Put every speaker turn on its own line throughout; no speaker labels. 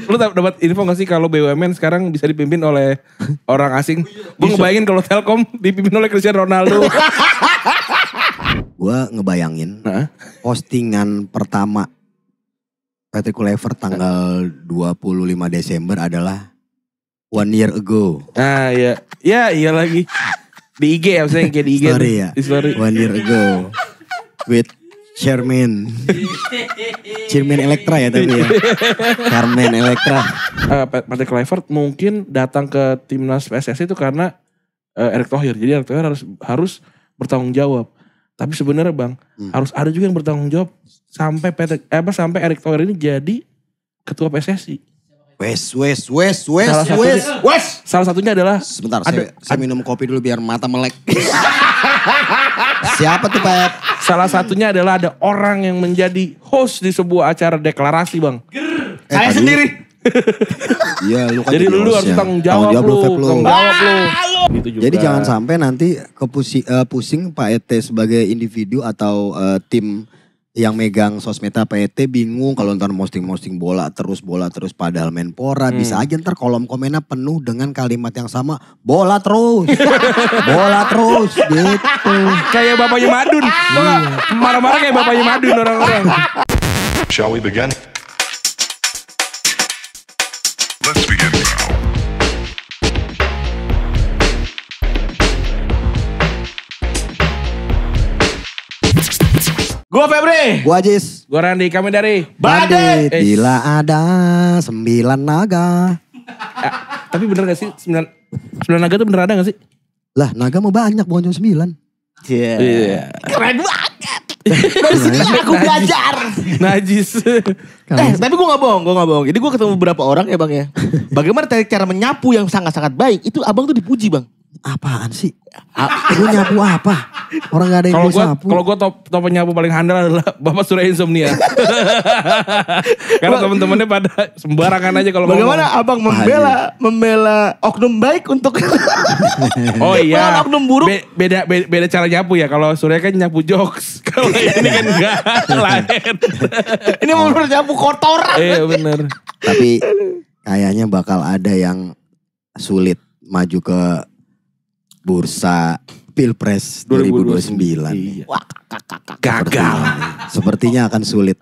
lu dapat info gak sih kalau BUMN sekarang bisa dipimpin oleh orang asing? Gue ngebayangin kalau Telkom dipimpin oleh Cristiano Ronaldo.
Gue ngebayangin postingan pertama Patrick Kluivert tanggal 25 Desember adalah 1 year ago.
Ah iya. Iya lagi. Di IG ya, maksudnya kayak di IG.
Story ya.
Di story.
1 year ago. With Chairman Electra ya tapi ya. Carmen Electra.
Patrick Kluivert mungkin datang ke timnas PSSI itu karena Erick Thohir. Jadi Erick Thohir harus bertanggung jawab. Tapi sebenarnya Bang, harus ada juga yang bertanggung jawab sampai Erick Thohir ini jadi ketua PSSI. Salah satunya adalah
sebentar saya minum kopi dulu biar mata melek. Siapa tuh Pak?
Salah satunya adalah ada orang yang menjadi host di sebuah acara deklarasi Bang.
Saya sendiri.
Iya, lu kan
jadi lu harus tanggung jawab lu. Gitu juga.
Jadi jangan sampai nanti pusing Pak ET sebagai individu atau tim yang megang sosmednya Pak ET bingung kalau ntar posting bola terus padahal Menpora. Bisa aja ntar kolom komennya penuh dengan kalimat yang sama, bola terus gitu.
Kayak bapaknya Madun. Marah-marah kayak bapaknya Madun orang-orang.
Shall we begin? Let's begin now.
Gue Febri.
Gue Ajis.
Gue Randi, kami dari
Bandit. Bila ada 9 naga.
Tapi bener gak sih 9 naga itu bener ada gak sih?
Lah naga mau banyak bukan cuma 9.
Iya.
Keren banget. Dari sini aku belajar.
Najis.
Tapi gue gak bohong. Jadi gue ketemu beberapa orang ya Bang ya. Bagaimana cara menyapu yang sangat-sangat baik. Itu abang tuh dipuji Bang.
Apaan sih? Lu nyapu apa? Orang gak ada yang bisa nyapu.
Kalau gue top penyapu paling handal adalah Bapak Surya Insomnia. Karena teman-temannya pada sembarangan aja kalau
bagaimana abang membela oknum baik untuk
oh iya.
Oknum buruk.
Beda cara nyapu ya. Kalau Surya kan nyapu jokes. Kalau ini kan enggak lain.
Ini mau nyapu kotoran.
Iya benar.
Tapi kayaknya bakal ada yang sulit maju ke bursa Pilpres 2029.
Iya. Gagal.
Sepertinya akan sulit.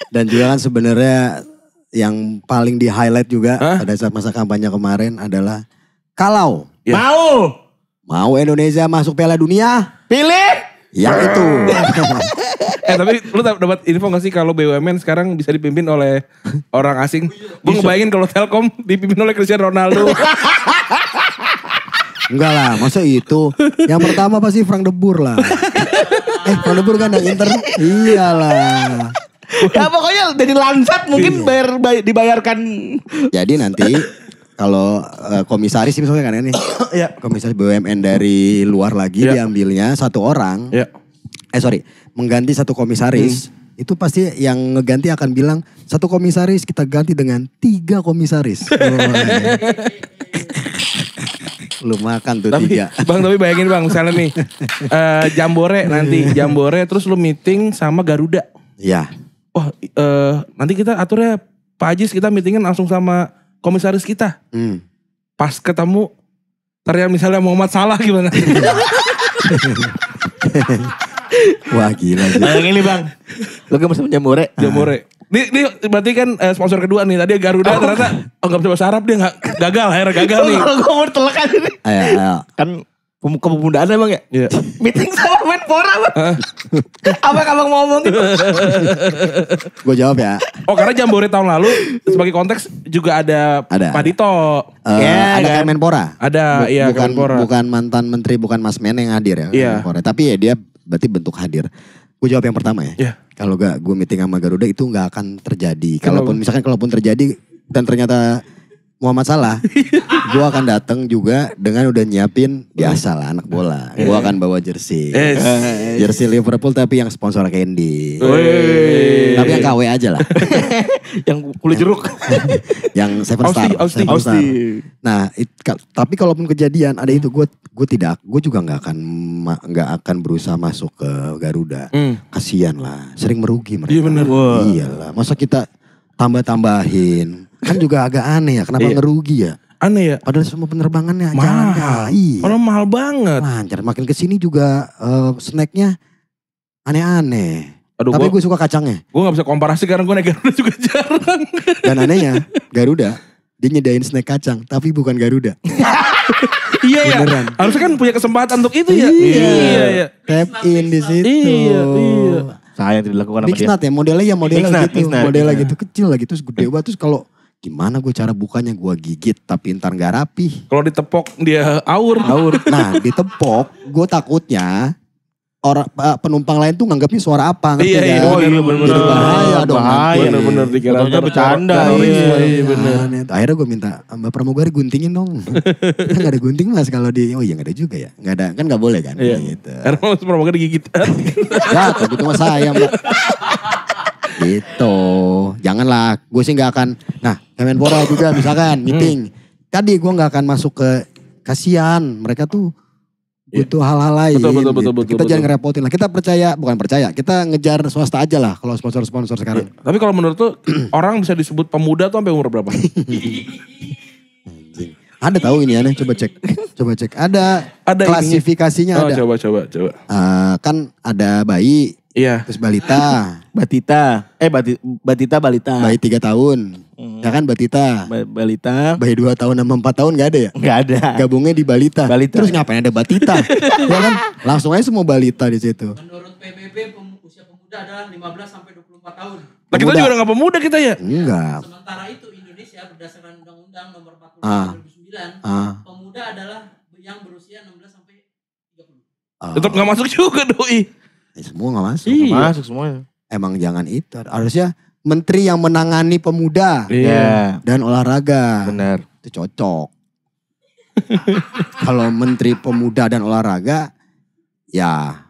Dan juga kan sebenarnya yang paling di highlight juga pada saat masa kampanye kemarin adalah kalau mau Indonesia masuk Piala Dunia, pilih yang itu.
Tapi lu dapat info gak sih kalau BUMN sekarang bisa dipimpin oleh orang asing? Gue ngebayangin kalau Telkom dipimpin oleh Cristiano Ronaldo.
Enggak lah, masa itu. Yang pertama pasti Frank de Boer lah. Frank de Boer kan yang Inter. Iyalah.
Ya pokoknya dari Lansat mungkin dibayarkan.
Jadi nanti kalau komisaris misalnya kan ini. Komisaris BUMN dari luar lagi diambilnya satu orang. Mengganti satu komisaris. Itu pasti yang ngeganti akan bilang satu komisaris kita ganti dengan 3 komisaris. Lu makan tuh 3.
Bang tapi bayangin Bang misalnya nih Jambore terus lu meeting sama Garuda.
Iya.
Nanti kita aturnya Pak Ajis kita meetingin langsung sama komisaris kita. Pas ketemu ternyata misalnya Muhammad Salah gimana?
Wah gila sih.
Ini Bang. Lu kan bersama Jambore.
Ini berarti kan sponsor kedua nih. Tadi Garuda ternyata gak bisa bahasa Arab dia akhirnya gagal nih.
Gue mau telekan ini.
Ayo.
Kan kepemudaan emang ya?
Iya.
Meeting sama Menpora Bang. Apa yang abang mau ngomong gitu?
Gue jawab ya.
Karena Jambore tahun lalu sebagai konteks juga ada Pak Dito.
Ada Menpora.
Ada, Menpora.
Bukan mantan menteri, bukan Mas Men yang hadir ya.
Iya.
Menpora. Tapi ya dia berarti bentuk hadir. Gue jawab yang pertama ya.
Iya.
Kalau gak gue meeting sama Garuda itu gak akan terjadi. Kalaupun terjadi dan ternyata Muhammad Salah, gue akan datang juga dengan udah nyiapin biasa lah anak bola. Gue akan bawa jersey, jersey Liverpool tapi yang sponsor Candy. Tapi yang KW aja lah.
Yang kulit jeruk.
Yang Seven Star.
Aussie.
Nah, tapi kalaupun kejadian ada itu, gue juga nggak akan berusaha masuk ke Garuda. Kasian lah, sering merugi mereka.
Iya benar.
Iyalah, masa kita tambah-tambahin. Kan juga agak aneh ya, kenapa ngerugi ya?
Aneh ya?
Padahal semua penerbangannya
mahal.
Iya.
Padahal mahal banget.
Lancar, makin kesini juga snacknya aneh-aneh.
Aduh,
tapi gue suka kacangnya.
Gue gak bisa komparasi karena gue naik Garuda juga jarang.
Dan anehnya, Garuda dia nyedain snack kacang, tapi bukan Garuda.
Iya ya, harusnya kan punya kesempatan untuk itu ya.
Iya. Tap in di situ.
Iya.
Sayang tidak dilakukan sama dia.
Mixnut ya, modelnya gitu.
Mixnut.
Modelnya gitu kecil lagi, terus gede banget. Terus kalau gimana gue cara bukanya, gue gigit tapi ntar gak rapi.
Kalau ditepok dia aur.
Nah ditepok, gue takutnya orang penumpang lain tuh nganggapnya suara apa, ngerti
iya,
kan?
oh iya bener-bener.
Jadi bahaya dong.
Bahaya.
Bener-bener dikira
bercanda.
Iya bener.
Akhirnya gue minta Mbak Pramugari guntingin dong. Kan gak ada gunting mas kalau di, oh iya gak ada juga ya. Gak ada, kan gak boleh kan.
Iya.
Gitu.
Karena Mas Pramugari digigit.
Ya tapi itu mah saya Mbak. Gitu. Janganlah, gue sih gak akan. Nah Kemenpora juga misalkan meeting. Tadi gue gak akan masuk ke, kasihan mereka tuh butuh hal-hal lain.
Betul.
Kita jangan ngerepotin lah. Kita bukan percaya. Kita ngejar swasta aja lah kalau sponsor-sponsor sekarang.
Tapi kalau menurut tuh orang bisa disebut pemuda tuh sampai umur berapa?
Ada tahu ini aneh, coba cek. Ada klasifikasinya ada.
Coba.
Kan ada bayi,
Iya.
terus balita.
Batita, balita.
Bayi 3 tahun. Ya kan batita.
Balita.
Bayi 2 tahun sama 4 tahun gak ada ya?
Gak ada.
Gabungnya di balita.
Balita.
Terus ngapain ada batita? Ya kan? Langsung aja semua balita di situ.
Menurut PBB usia pemuda adalah 15 sampai 24 tahun.
Nah, kita juga udah gak pemuda kita ya?
Enggak.
Sementara itu Indonesia berdasarkan Undang-Undang Nomor 40 Tahun 2009, pemuda adalah yang berusia 16 sampai 30.
Tetap gak masuk juga doi.
Semua gak masuk.
Iya.
Masuk semuanya.
Emang jangan itu. Harusnya menteri yang menangani pemuda
Iya.
dan olahraga.
Benar.
Itu cocok. Kalau menteri pemuda dan olahraga, ya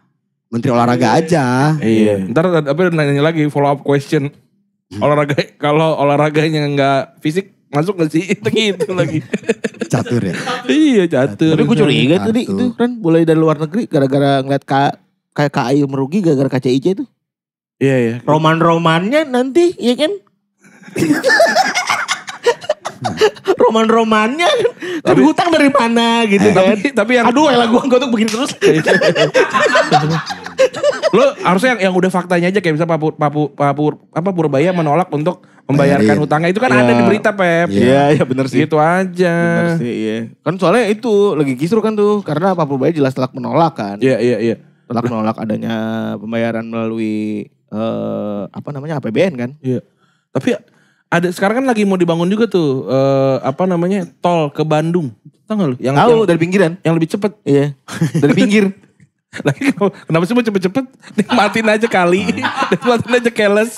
menteri olahraga aja.
Iya. Ntar tapi nanya lagi follow up question. Olahraga, kalau olahraganya gak fisik masuk gak sih? Itu gitu lagi.
Catur ya.
Iya catur.
Tapi gue curiga
Kartu.
tadi itu kan mulai dari luar negeri gara-gara ngeliat kayak KAI merugi gara-gara KCIC itu.
Iya.
Roman-romannya nanti ya kan. Roman-romannya kan hutang dari mana gitu kan.
Tapi yang
Aduh elah gue tuh begini terus.
lo harusnya yang udah faktanya aja kayak misalnya Purbaya menolak untuk membayarkan
Bayarin.
hutangnya itu kan
Iya.
ada di berita Pep.
Iya benar sih.
Gitu aja.
Benar sih iya. Kan soalnya itu lagi kisruh kan tuh karena Pak Purbaya jelas telah menolak kan.
Iya.
Telah menolak adanya pembayaran melalui APBN kan.
Iya. Tapi ada sekarang kan lagi mau dibangun juga tuh tol ke Bandung. Tahu nggak lu?
Tahu dari pinggiran.
Yang lebih cepet.
Iya. Dari pinggir.
Lagi kenapa sih mau cepet-cepet? Nikmatin aja kali. Nikmatin aja keles.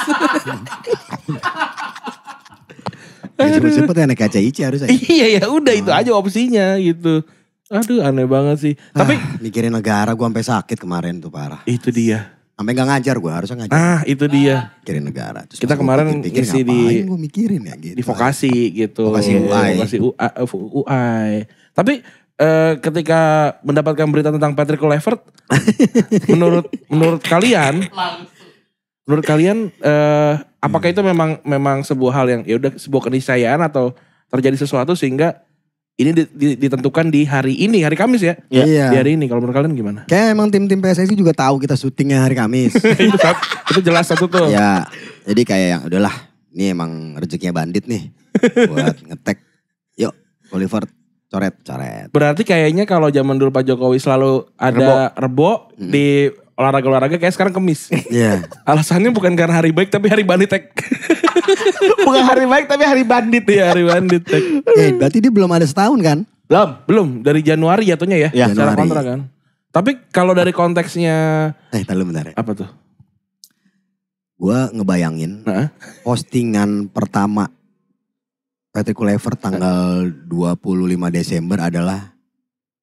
Cepet-cepet ya naik KCIC harusnya.
Iya ya udah itu aja opsinya gitu. Aduh aneh banget sih. Tapi
mikirin negara gue sampai sakit kemarin tuh parah.
itu dia.
Sampai gak ngajar gue, harusnya ngajar.
Itu dia.
Mikirin negara. Terus
Kita
pas gua
kemarin
pikir-pikir,
ngisi
ngapain gue mikirin ya gitu.
Di vokasi gitu.
Vokasi UI.
Vokasi UI. Tapi ketika mendapatkan berita tentang Patrick Kluivert, menurut kalian, apakah itu memang sebuah hal yang ya udah sebuah keniscayaan atau terjadi sesuatu sehingga ini ditentukan di hari Kamis ya?
Iya.
Di hari ini kalau menurut kalian gimana?
Kayak emang tim-tim PSSI juga tahu kita syutingnya hari Kamis.
itu jelas satu tuh.
Ya, jadi kayak yang udahlah, ini emang rezekinya bandit nih buat ngetek. Yuk, Kluivert coret.
Berarti kayaknya kalau zaman dulu Pak Jokowi selalu ada rebo di olahraga kayak sekarang Kamis.
Iya.
Alasannya bukan karena hari baik tapi hari bandit tek.
Bukan hari baik tapi hari bandit.
Iya hari bandit tek.
Berarti dia belum ada setahun kan?
Belum dari Januari jatuhnya ya.
Ya,
secara
Januari.
kontrak kan. Tapi kalau dari konteksnya
Tahu bentar ya.
apa tuh?
Gue ngebayangin
Nah.
postingan pertama Patrick Kluivert tanggal 25 Desember adalah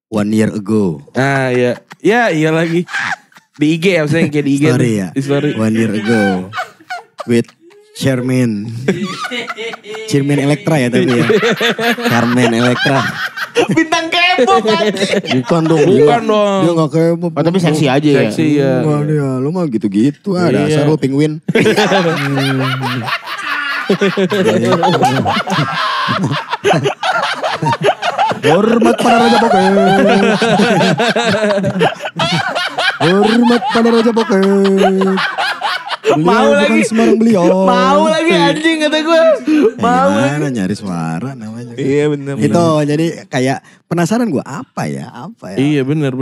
1 year ago.
Ah iya. Ya iya lagi. Di IG ya maksudnya kayak di IG.
Story ya.
Di story.
1 year ago. With Chairman Electra ya tapi ya. Chairman Electra.
Bintang K-pop anjing.
Bukan dong. Dia gak K-pop.
Oh, tapi seksi aja ya.
Seksi ya.
Enggak dia, lu mah gitu-gitu ada
Iya.
dasar lu penguin. Hormat pada Raja Poket. Hormat pada Raja Poket. Beliau
Mau
bukan
lagi.
sembarang beliau.
Mau lagi anjing kata gue. Mau lagi.
Gimana nyari suara namanya.
Iya bener.
Itu jadi kayak penasaran gue apa ya.
Iya bener.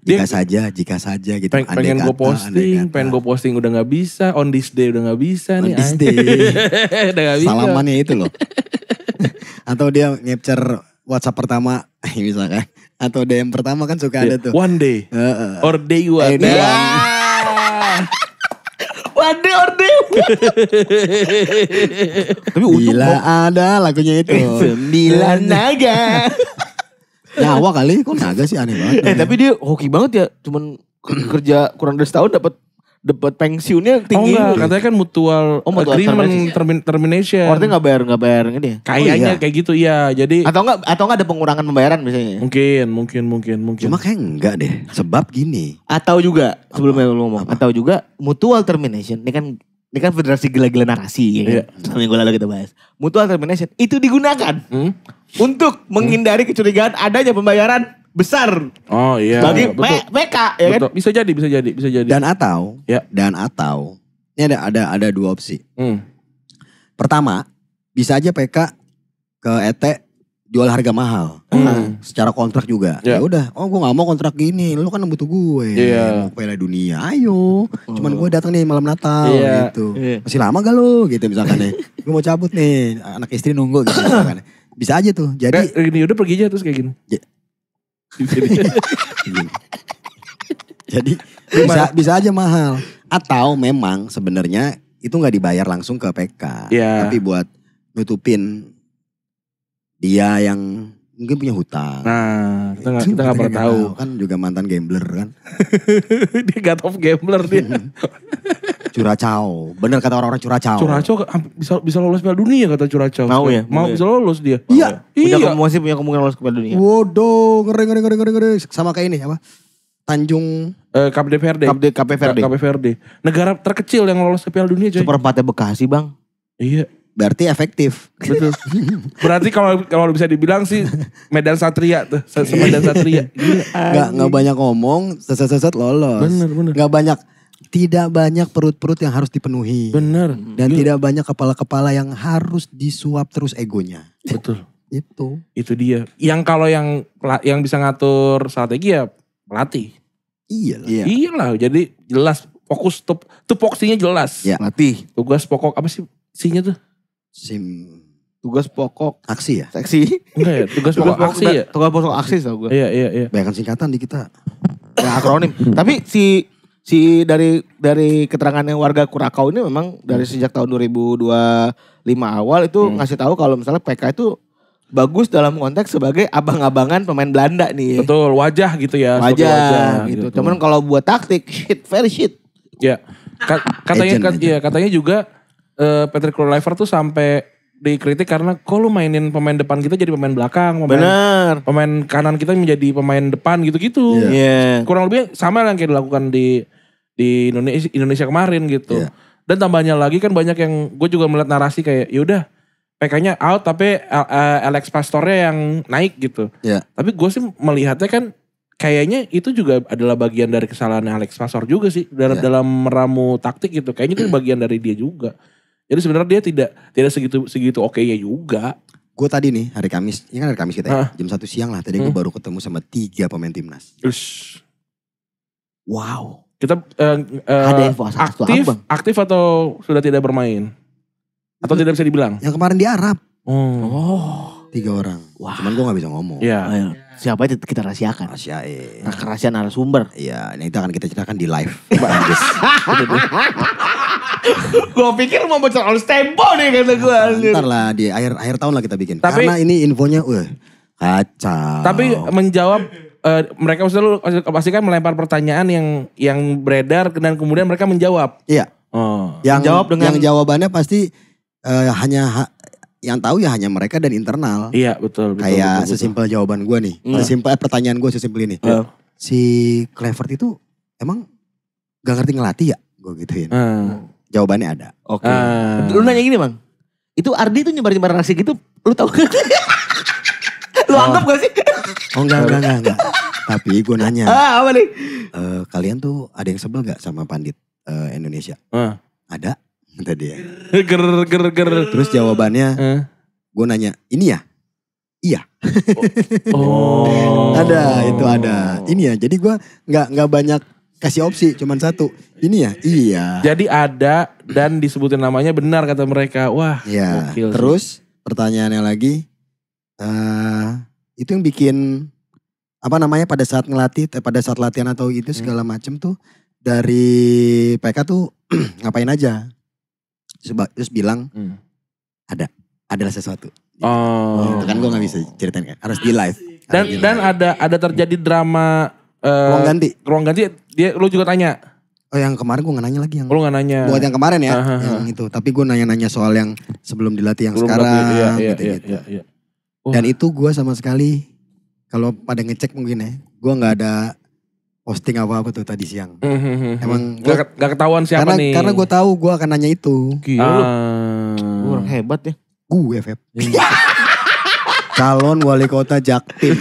Jika saja gitu.
Pengen gue posting udah gak bisa. On this day udah gak bisa nih.
On this day.
Udah gak bisa.
Salamannya itu loh. Atau dia capture WhatsApp pertama misalkan. Atau DM pertama kan suka ada tuh.
One day. Or day one.
Waduh orde. Tapi
Bila ada lagunya itu.
9 naga.
Nyawa kali, kok naga sih aneh banget.
Tapi dia hoki banget ya. Cuman kerja kurang dari setahun dapat pensiunnya tinggi.
Oh enggak, katanya kan mutual agreement termination.
Artinya nggak bayar ini ya?
Kayaknya kayak gitu ya. Jadi
atau enggak ada pengurangan pembayaran misalnya.
Mungkin.
Cuma kayak enggak deh. Sebab gini.
Atau juga sebelumnya lu ngomong. Atau juga mutual termination. Ini kan federasi gila-gila narasi ya.
Iya.
Sama minggu lalu kita bahas. Mutual termination itu digunakan untuk menghindari kecurigaan adanya pembayaran besar.
Oh iya.
Bagi
betul.
PK ya kan?
Betul. Bisa jadi.
Dan atau ini ada dua opsi. Pertama, bisa aja PK ke ET jual harga mahal. Secara kontrak juga. Ya udah, gue gak mau kontrak gini. Lu kan butuh gue.
Iya.
Mau Piala Dunia, ayo. Cuman gue datang nih malam Natal gitu. Masih lama gak lu gitu misalkan nih. Gue mau cabut nih, anak istri nunggu gitu misalkan. Bisa aja tuh. Jadi
ini udah pergi aja terus kayak gini.
Jadi bisa aja mahal. Atau memang sebenarnya itu nggak dibayar langsung ke PK, tapi buat nutupin dia yang mungkin punya hutang.
Nah, kita nggak pernah tahu.
Kan juga mantan gambler kan.
Dia God of gambler dia.
Curacao, bener kata orang-orang Curacao.
Curacao bisa lolos Piala Dunia kata Curacao.
Mau ya?
Mau bisa lolos dia.
Iya.
Masih punya kemungkinan lolos ke Piala Dunia.
Waduh, ngeri. Sama kayak ini apa? Tanjung
Cape Verde. Negara terkecil yang lolos ke Piala Dunia coy.
Seperempatnya Bekasi bang.
Iya.
Berarti efektif.
Betul. Berarti kalau bisa dibilang sih Medan Satria tuh. Medan Satria.
Gak banyak ngomong, seset lolos.
Bener.
Tidak banyak perut-perut yang harus dipenuhi.
Bener.
Dan tidak banyak kepala-kepala yang harus disuap terus egonya.
Betul.
Itu
dia. Yang kalau yang bisa ngatur strategi ya pelatih. Iyalah. Jadi jelas fokus tupoksinya jelas.
Ya.
Pelatih.
Tugas pokok apa sih sinya tuh?
Tugas pokok
aksi ya?
Seksi.
Enggak ya, tugas pokok aksi ya?
Tugas pokok aksi tau gue.
Iya.
Bayangkan singkatan di kita.
Ya akronim. Tapi si dari keterangannya warga Curacao ini memang dari sejak tahun 2025 awal itu ngasih tahu kalau misalnya PK itu bagus dalam konteks sebagai abang-abangan pemain Belanda nih.
Betul, wajah gitu ya.
Wajah gitu. Cuman kalau buat taktik, very shit.
Ya, katanya juga Patrick Kluivert tuh sampai dikritik karena kok lu mainin pemain depan kita jadi pemain belakang.
Bener.
Pemain kanan kita menjadi pemain depan gitu-gitu.
Iya.
Kurang lebih sama yang kayak dilakukan di Indonesia kemarin gitu. Dan tambahnya lagi kan banyak yang, gue juga melihat narasi kayak yaudah PK-nya out tapi Alex Pastornya yang naik gitu. Tapi gue sih melihatnya kan kayaknya itu juga adalah bagian dari kesalahan Alex Pastor juga sih dalam meramu taktik gitu. Kayaknya itu bagian dari dia juga. Jadi sebenarnya dia tidak segitu oke-nya juga.
Gue tadi nih hari Kamis, ini kan hari Kamis kita ya, jam 1 siang lah. Tadi gue baru ketemu sama 3 pemain timnas.
Wow.
Kita
ada info
aktif atau sudah tidak bermain? Atau tidak bisa dibilang?
Yang kemarin di Arab.
3
orang. Cuman gue gak bisa ngomong.
Iya.
Siapa itu kita rahasiakan.
Rahasiain.
Rahasia narasumber.
Iya, ini itu akan kita ceritakan di live.
Gue pikir mau bocor Alus Tempo nih kata gue.
Ntar lah di akhir tahun lah kita bikin.
Tapi-
Karena ini infonya kacau.
Tapi menjawab mereka pasti kan melempar pertanyaan yang beredar dan kemudian mereka menjawab.
Iya.
Oh.
Yang jawabannya pasti yang tahu ya hanya mereka dan internal.
Iya betul.
Kayak sesimpel jawaban gue nih. Sesimpel pertanyaan gue sesimpel ini. Si Clevert itu emang gak ngerti ngelatih ya? Gue gituin. Jawabannya ada.
Oke. Lu nanya gini Bang. Itu Ardi tuh nyebar-nyebar nasi gitu. Lu tahu gak? Lu anggap gak sih?
Oh enggak. Tapi gue nanya.
Apa nih?
Kalian tuh ada yang sebel gak sama pandit Indonesia? Ada. Kata dia.
Ger.
Terus jawabannya. Gue nanya. Ini ya? Iya.
Oh.
Itu ada. Ini ya. Jadi gue nggak banyak kasih opsi. Cuman satu. Ini ya? Iya.
Jadi ada dan disebutin namanya benar kata mereka. Wah.
Iya.
Gokil sih.
Terus pertanyaannya lagi. Itu yang bikin apa namanya pada saat ngelatih, pada saat latihan atau itu segala macem tuh dari PK tuh ngapain aja? Terus bilang adalah sesuatu.
Oh.
Itu kan gue nggak bisa ceritain kan, harus di live.
Dan ada terjadi drama ruang ganti. Lu juga tanya.
Oh yang kemarin gue nggak nanya lagi yang.
Lu nggak nanya.
Buat yang kemarin ya, yang itu. Tapi gue nanya soal yang sebelum dilatih yang
Belum
sekarang.
Iya.
Dan itu gue sama sekali kalau pada ngecek mungkin ya, gue nggak ada posting apa-apa tuh tadi siang. Emang
gak ketahuan siapa nih.
Karena gue tahu gue akan nanya itu.
Gila lu. Orang hebat ya.
Gue Feb. Calon wali kota Jaktim.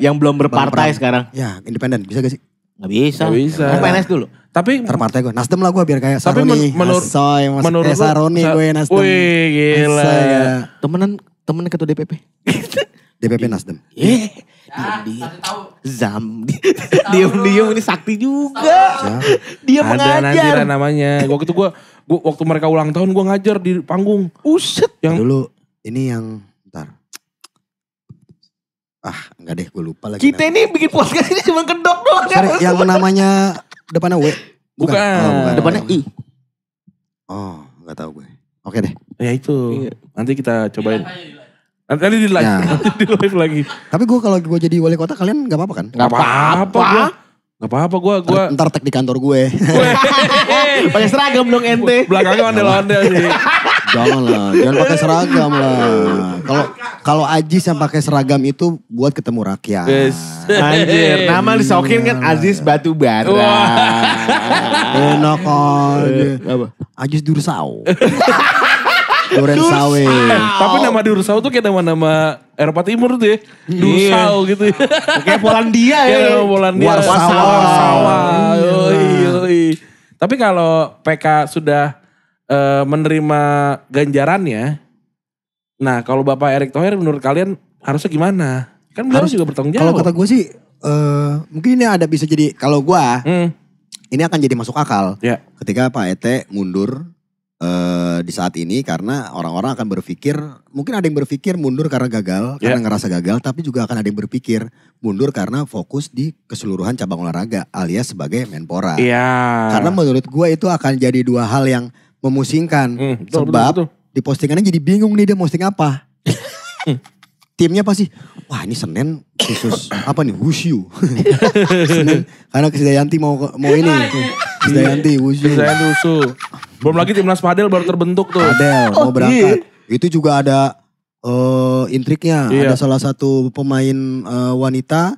Yang belum berpartai sekarang.
Ya independen bisa gak sih?
Gak bisa.
Gak bisa.
Kan PNS dulu.
Tapi
Terpartai gue. Nasdem lah gue biar kayak
Tapi
Saroni.
menurut
Saroni gue Nasdem.
Wih gila.
Temen ketua DPP.
DPP Nasdem.
Diam ini sakti juga. Dia
Ada nanti
mengajar.
namanya. Waktu itu gue waktu mereka ulang tahun gue ngajar di panggung.
Uset.
Yang
Dulu ini yang bentar. Enggak deh gue lupa lagi.
Kita ini bikin podcast ini cuma kedok doang.
Sorry, yang namanya depannya W.
Bukan.
Oh, bukan.
Depannya I.
Oh enggak tahu gue. Oke deh.
ya itu. Nanti kita cobain. Nanti di live.
Ya.
Nanti di live lagi.
Tapi gue kalau gue jadi wali kota kalian gak apa-apa kan?
Gak apa-apa gue. Gak apa-apa gue.
Ntar tag di kantor gue.
Pakai seragam dong ente.
Belakangnya ondel-ondel sih.
Jangan pakai seragam lah. Kalau Ajis yang pakai seragam itu buat ketemu rakyat.
Yes.
Anjir, nama disokin kan Aziz Batubara.
Enak aja.
Apa?
Ajis Dursau. Duren Sawe.
Tapi nama Dursau tuh kayak nama Eropa Timur tuh ya. Dursau gitu ya.
Kayak Polandia ya.
Kayak nama Polandia. Warsawa. Yoi. Tapi kalau PK sudah menerima ganjarannya. Nah kalau Bapak Erick Thohir menurut kalian harusnya gimana? Kan beliau juga bertanggung jawab.
Kalau kata gue sih mungkin ini ada bisa jadi. Kalau gue ini akan jadi masuk akal.
Ya.
Ketika Pak Ete mundur di saat ini karena orang-orang akan berpikir, mungkin ada yang berpikir mundur karena gagal, karena ngerasa gagal, tapi juga akan ada yang berpikir mundur karena fokus di keseluruhan cabang olahraga alias sebagai Menpora.
Iya.
Karena menurut gue itu akan jadi dua hal yang memusingkan. Sebab di postingannya jadi bingung nih dia posting apa. Timnya pasti, wah ini Senin khusus apa nih, wushu. Senin, karena Krisdayanti mau ini. Krisdayanti wushu.
Krisdayanti wushu. Belum lagi timnas padel baru terbentuk tuh.
Padel mau berangkat. Itu juga ada intriknya. Ada salah satu pemain wanita,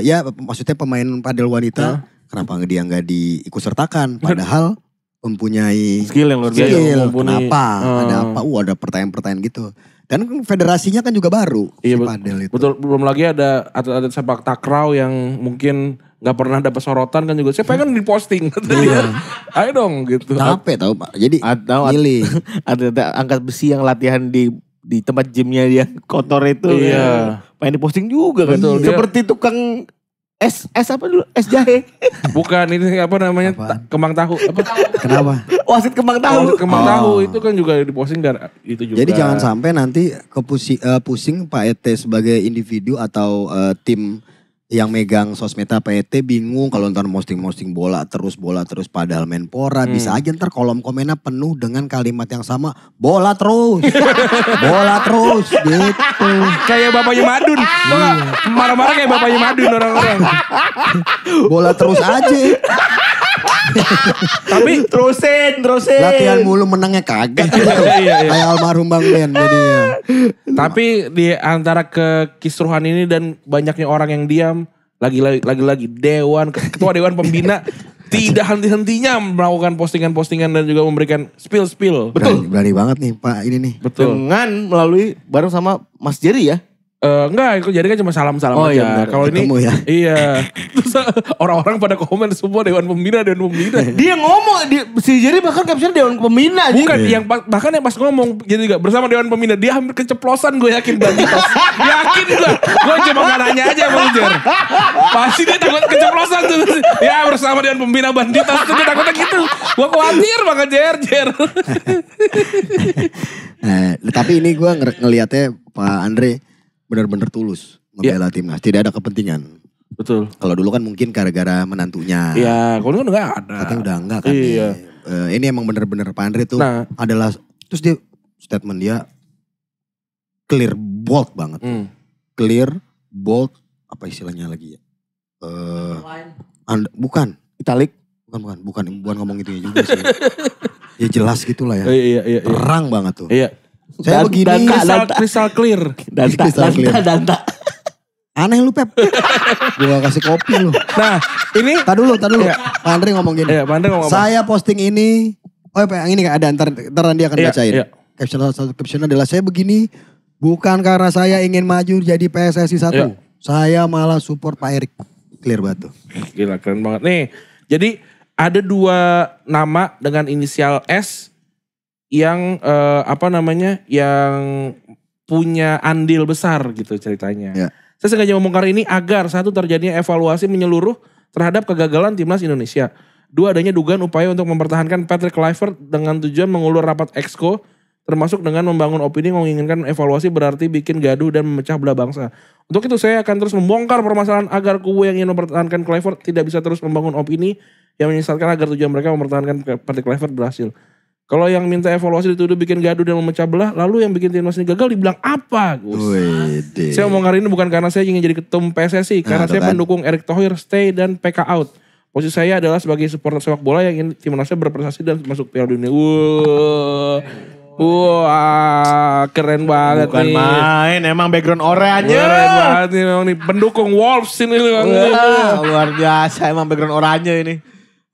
ya maksudnya pemain padel wanita. Kenapa dia nggak diikutsertakan? Padahal mempunyai
skill yang luar biasa.
Kenapa? Ada apa? Ada pertanyaan-pertanyaan gitu. Dan federasinya kan juga baru.
Iya,
si padel itu.
Betul, belum lagi ada atlet sepak takraw yang mungkin gak pernah dapat sorotan kan juga. Saya pengen diposting. Ayo dong gitu.
Capek tau Pak. Jadi milih.
Ada angkat besi yang latihan di tempat gymnya yang kotor itu.
Iya.
Pengen diposting juga kan.
Betul,
seperti tukang es apa dulu? Es jahe.
Bukan ini apa namanya? Kembang tahu. Apa?
Kenapa?
Wasit kembang tahu.
Kembang tahu itu kan juga diposting dan itu juga.
Jadi jangan sampai nanti pusing Pak Ete sebagai individu atau tim yang megang sosmednya PET bingung kalau ntar posting bola terus padahal Menpora. Bisa aja ntar kolom komennya penuh dengan kalimat yang sama, bola terus gitu.
Kayak bapaknya Madun. Marah-marah kayak bapaknya Madun orang-orang.
Bola terus aja.
Tapi terusin.
Latihan mulu menangnya kagak gitu. Kayak almarhum Bang Ben jadinya.
Tapi di antara kekisruhan ini dan banyaknya orang yang diam, lagi-lagi ketua dewan pembina tidak henti-hentinya melakukan postingan-postingan dan juga memberikan spill.
Betul. Berani banget nih Pak ini nih.
Betul.
Dengan melalui bareng sama Mas Jerry ya.
Enggak, itu jadi kan cuma salam-salam aja.
Iya,
kalau ini
ya.
Iya. Terus orang-orang pada komen semua dewan pembina.
Dia ngomong si Jerry bahkan caption dewan pembina.
Bukan yang bahkan yang pas ngomong jadi juga bersama dewan pembina dia hampir keceplosan, gue yakin banget. Yakin gue cuma gak nanya aja Bang Jer. Pasti dia takut keceplosan tuh. Ya bersama dewan pembina Banditos tuh dia takutnya gitu. Gue khawatir banget Jer.
Tapi ini gue ngelihatnya Pak Andre benar-benar tulus membela timnas, tidak ada kepentingan.
Betul.
Kalau dulu kan mungkin gara-gara menantunya.
Iya, kalau kan udah gak ada.
Katanya udah enggak kan.
Iya.
Ini emang benar-benar Pak Andre tuh adalah, terus dia statement dia clear bold banget. Clear bold, apa istilahnya lagi ya? Bukan.
Italik.
Bukan ngomong itu juga sih. Ya jelas gitulah ya.
Iya.
Terang banget tuh.
Iya.
Saya begini.
Crystal clear.
Danta.
Aneh lu Pep. Gua kasih kopi lu.
Nah ini.
Tadi dulu. Ya. Pak Andre ngomong gini.
Iya, Pak Andre ngomong apa?
Saya posting ini. Yang ini gak ada. Ntar dia akan bacain. Iya. Caption adalah saya begini. Bukan karena saya ingin maju jadi PSSI 1. Iya. Saya malah support Pak Erik. Clear banget tuh.
Gila keren banget. Nih jadi ada 2 nama dengan inisial S. Yang yang punya andil besar gitu ceritanya. Ya. Saya sengaja membongkar ini agar 1 terjadinya evaluasi menyeluruh terhadap kegagalan timnas Indonesia. 2 adanya dugaan upaya untuk mempertahankan Patrick Kluivert dengan tujuan mengulur rapat Exco, termasuk dengan membangun opini menginginkan evaluasi berarti bikin gaduh dan memecah belah bangsa. Untuk itu saya akan terus membongkar permasalahan agar kubu yang ingin mempertahankan Kluivert tidak bisa terus membangun opini yang menyesatkan agar tujuan mereka mempertahankan Patrick Kluivert berhasil. Kalau yang minta evaluasi dituduh bikin gaduh dan memecah belah, lalu yang bikin timnas ini gagal dibilang apa, Gus? Saya ngomong hari ini bukan karena saya ingin jadi ketum PSSI, karena saya pendukung Erick Thohir stay dan PK out. Posisi saya adalah sebagai supporter sepak bola yang ingin timnasnya berprestasi dan masuk Piala Dunia. Wah, keren banget
bukan
nih.
Bukan main, emang background oranye.
Keren banget nih, memang nih pendukung Wolves ini.
Luar biasa, emang background oranye ini.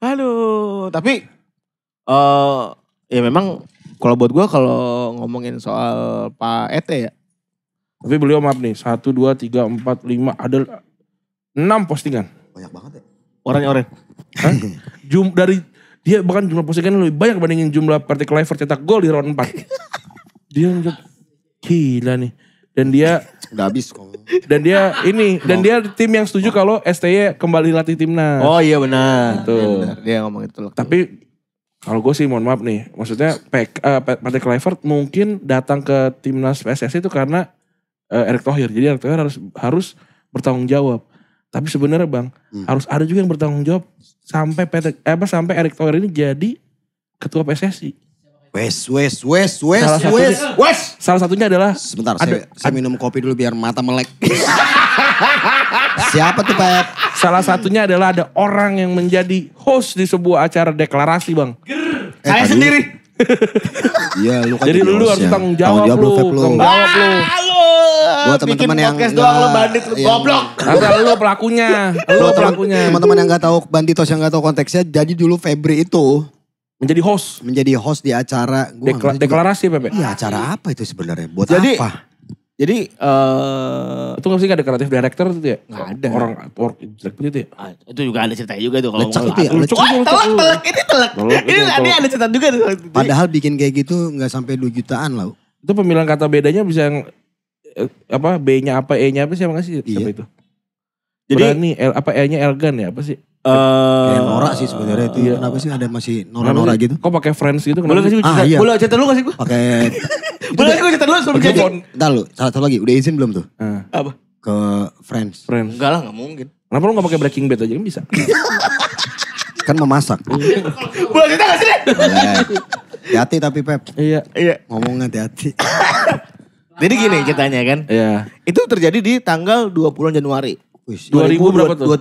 Aduh, tapi ya memang kalau buat gue kalau ngomongin soal Pak Ete ya.
Tapi beliau maaf nih, 1, 2, 3, 4, 5, ada 6 postingan.
Banyak banget ya.
Oranye.
Dari dia bahkan jumlah postingan lebih banyak bandingin jumlah Patrick Kluivert cetak gol di round 4. Dia gila nih. Dan dia
udah habis kok.
Dan dia tim yang setuju kalau STY kembali latih timnas.
Oh iya benar.
Tuh.
Dia ngomong itu.
Tapi kalau gue sih mohon maaf nih, maksudnya Patrick Kluivert mungkin datang ke timnas PSSI itu karena Erick Thohir. Jadi Erick Thohir harus bertanggung jawab. Tapi sebenarnya Bang, harus ada juga yang bertanggung jawab sampai Erick Thohir ini jadi ketua PSSI. Salah satunya adalah
sebentar, saya minum kopi dulu biar mata melek. Siapa tuh Pak?
Salah satunya adalah ada orang yang menjadi host di sebuah acara deklarasi Bang.
Saya sendiri.
Iya, lu kan
jadi lu harus tanggung jawab lu.
Buat teman-teman yang
doang lu bandit lu goblok.
Lu pelakunya.
Teman-teman yang enggak tahu Banditos yang enggak tahu konteksnya, jadi dulu Febri itu
menjadi host di
acara
deklarasi Pepe.
Iya, acara apa itu sebenarnya? Buat apa?
Jadi
itu nggak sih ada kreatif director itu ya?
Nggak ada.
Orang work jelek itu ya?
Itu juga ada ceritanya juga tuh.
Lecek itu ya?
Telek. Ini tadi ada cerita juga tuh.
Padahal bikin kayak gitu nggak sampai 2 jutaan lah.
Itu pemilihan kata bedanya bisa yang B-nya apa, E-nya apa sih apa nggak sih? Siapa itu? Jadi Berani, E-nya Elgan ya apa sih?
Kayak Nora sih sebenarnya itu. Kenapa sih ada masih Nora gitu?
Kok pakai Friends gitu?
Boleh kasih gue cerita? Boleh cerita lu gak sih gue?
Pakai
boleh gue cerita dulu sebelum jadi.
Entar lu, satu lagi. Udah izin belum tuh?
Apa?
Ke Friends.
Enggak lah, gak mungkin.
Kenapa lu gak pakai Breaking Bad aja kan bisa?
Kan memasak.
Boleh cerita gak sih?
Boleh. Hati-hati tapi Pep.
Iya.
Ngomongnya hati-hati.
Jadi gini ceritanya kan.
Iya.
Itu terjadi di tanggal 20 Januari.
2000 berapa tuh?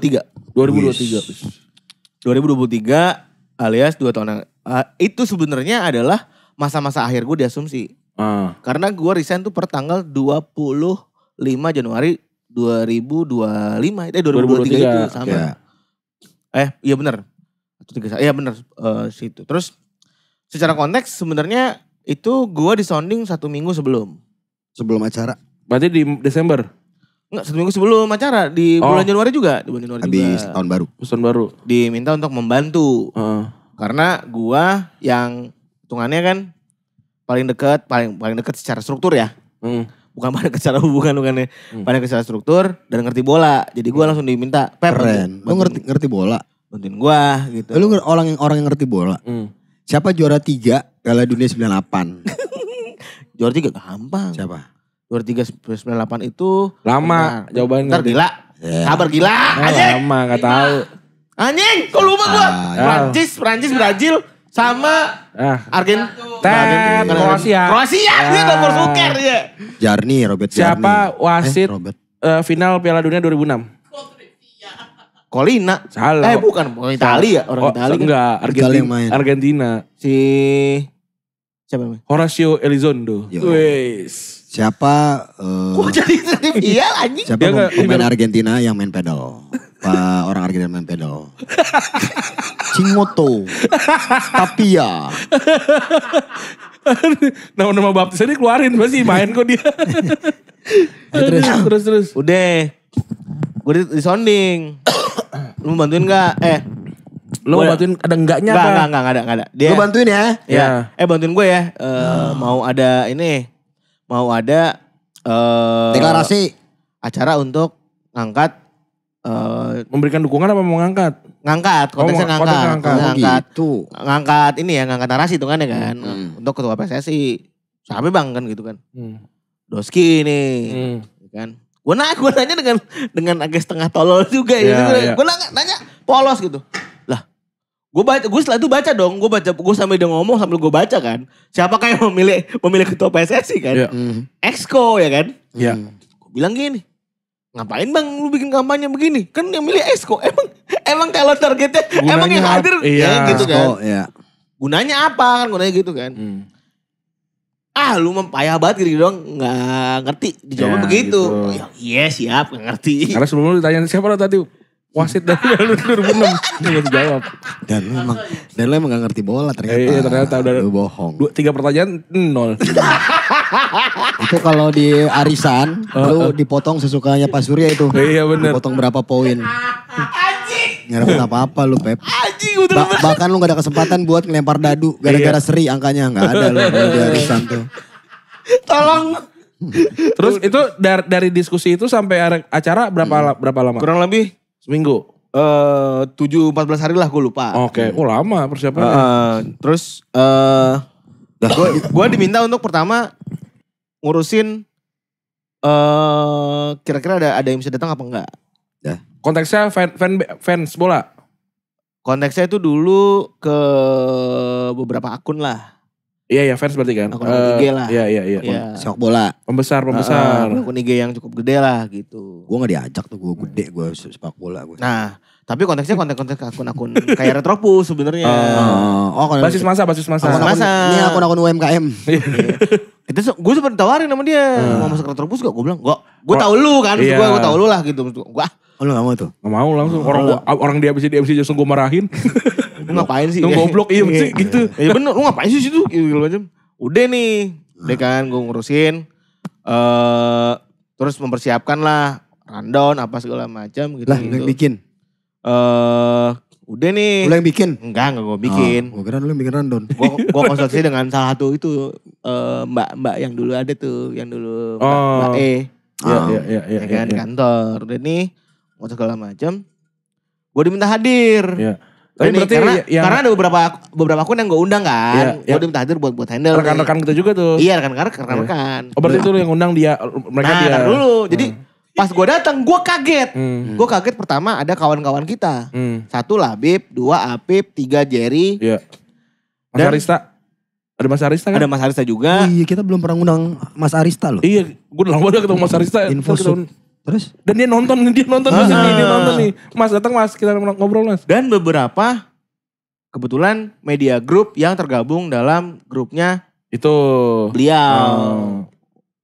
2023. 2023 alias 2 tahun. Itu sebenarnya adalah masa-masa akhir gue diasumsi. Karena gue resign tuh per tanggal 25 Januari 2025. 2023 itu sama.
Ya.
Iya benar. Iya benar situ. Terus secara konteks sebenarnya itu gue di sounding 1 minggu sebelum.
Sebelum acara.
Berarti di Desember?
Enggak, 1 minggu sebelum acara. Di bulan Januari juga. Di bulan Januari
habis
juga.
tahun baru.
Tahun baru.
Diminta untuk membantu. Karena gue yang hitungannya kan paling dekat secara struktur ya. Bukan paling dekat secara hubungan bukannya. Paling dekat secara struktur dan ngerti bola. Jadi gue langsung diminta.
Keren. Lu ngerti bola?
Bantuin gue gitu.
Lu orang yang ngerti bola. Siapa juara 3 Piala Dunia 98?
Juara 3 gampang.
Siapa?
Juara 3 98 itu
lama jawabannya.
Ntar gila. Sabar gila.
Lama gak tahu.
Anjing, kok lupa gue. Prancis, Brazil sama Argentina. Kroasia. Dia nomor suker ya.
Robert Jarni.
Siapa wasit final Piala Dunia 2006?
Colina.
Salah.
Bukan orang Italia. Orang Italia.
Enggak, Argentina.
Siapa namanya?
Horacio Elizondo. Wes.
Siapa
kok jadi trivial anjing?
Siapa pemain Argentina yang main pedal? Orang Argentina main pedal. Cimoto. Tapia.
Nama-nama baptisnya dikeluarin pasti main kok dia. Terus.
Udah. Gue di sounding. Lu mau bantuin gak?
Lu mau bantuin ada enggaknya apa?
Enggak ada. Dia,
lu bantuin ya?
Ya. Bantuin gue ya. Mau ada ini. Mau ada
deklarasi
acara untuk ngangkat
memberikan dukungan apa mau ngangkat?
Ngangkat, konteksnya ngangkat.
Gitu.
Ngangkat ini ya, ngangkat narasi itu kan ya kan. Untuk ketua PSSI. Siapa bang kan gitu kan. Doski nih. Kan. Gue nanya dengan agak setengah tolol juga ya. Gue nanya polos gitu. Lah, gue setelah itu baca dong. Gue sambil dia ngomong sambil gue baca kan. Siapakah yang memilih ketua PSSI kan? Exco ya kan? Gue bilang gini. Ngapain bang lu bikin kampanye begini? Kan yang milih Exco. Emang kalau targetnya gunanya emang yang hadir ya gitu kan. Gunanya apa kan? Gunanya gitu kan. Lu payah banget gitu dong. Gak ngerti. Dijawabnya begitu. Gitu. Iya siap gak ngerti.
Karena sebelum lu ditanya siapa lo tadi wasit dari 2006. Gak dijawab.
Dan lu emang gak ngerti bola ternyata.
Iya ternyata udah.
Lu bohong.
3 pertanyaan 0.
Itu kalau di arisan lu dipotong sesukanya Pak Surya itu.
Iya bener.
Dipotong berapa poin. Gak dapet apa-apa lu Pep. Bahkan lu gak ada kesempatan buat ngelempar dadu. Gara-gara seri angkanya. Gak ada lu di arisan tuh.
Tolong.
Terus itu dari diskusi itu sampai acara berapa lama?
Kurang lebih
seminggu.
7-14 hari lah gue lupa.
Oke. Lama persiapannya.
Terus gue diminta untuk pertama ngurusin kira-kira ada yang bisa datang apa enggak.
Konteksnya fans bola?
Konteksnya itu dulu ke beberapa akun lah.
Iya fans berarti kan?
Akun IG lah.
Iya.
Sepak bola.
Pembesar.
Akun IG yang cukup gede lah gitu.
Gue gak diajak tuh, gue gede gue sepak bola gue.
Nah tapi konteksnya konten akun-akun kayak Retropus sebenarnya.
Basis masa.
Ini akun-akun UMKM.
Itu gue sempat tawarin sama dia. Mau masuk Retropus gak? Gue bilang gue tahu lu kan. Gue tahu lu lah gitu.
Lu gak mau tuh?
Gak mau langsung. Orang di MC langsung gue marahin.
Lu ngapain sih?
Lu goblok iya gitu.
Iya bener, lu ngapain sih situ? Udah nih. Udah kan gue ngurusin. Terus mempersiapkan lah. Rundown apa segala macam gitu.
Lah lu yang bikin?
Udah nih.
Lu yang bikin?
Enggak gue bikin.
Gue kira lu yang bikin rundown.
Gue konsultasi dengan salah satu itu. Mbak yang dulu ada tuh. Yang dulu Mbak E.
Iya
kan kantor. Udah nih. Mau segala macam. Gue diminta hadir.
Iya. Tapi berarti
karena ada beberapa akun yang gue undang kan. Gue diminta hadir buat handle.
Rekan-rekan kita juga tuh.
Iya rekan-rekan.
Oh berarti itu yang undang dia mereka dia.
Dulu. Jadi Pas gue datang, gue kaget. Gue kaget pertama ada kawan-kawan kita. 1 Labib, 2 Apip, 3 Jerry.
Iya. Mas Arista. Ada Mas Arista kan?
Ada Mas Arista juga.
Oh iya, kita belum pernah ngundang Mas Arista loh.
Iya, gue udah lama udah ketemu Mas Arista.
Terus?
Dan dia nonton di sini, dia nonton nih. Mas datang Mas, kita ngobrol Mas.
Dan beberapa kebetulan media group yang tergabung dalam grupnya
itu
beliau.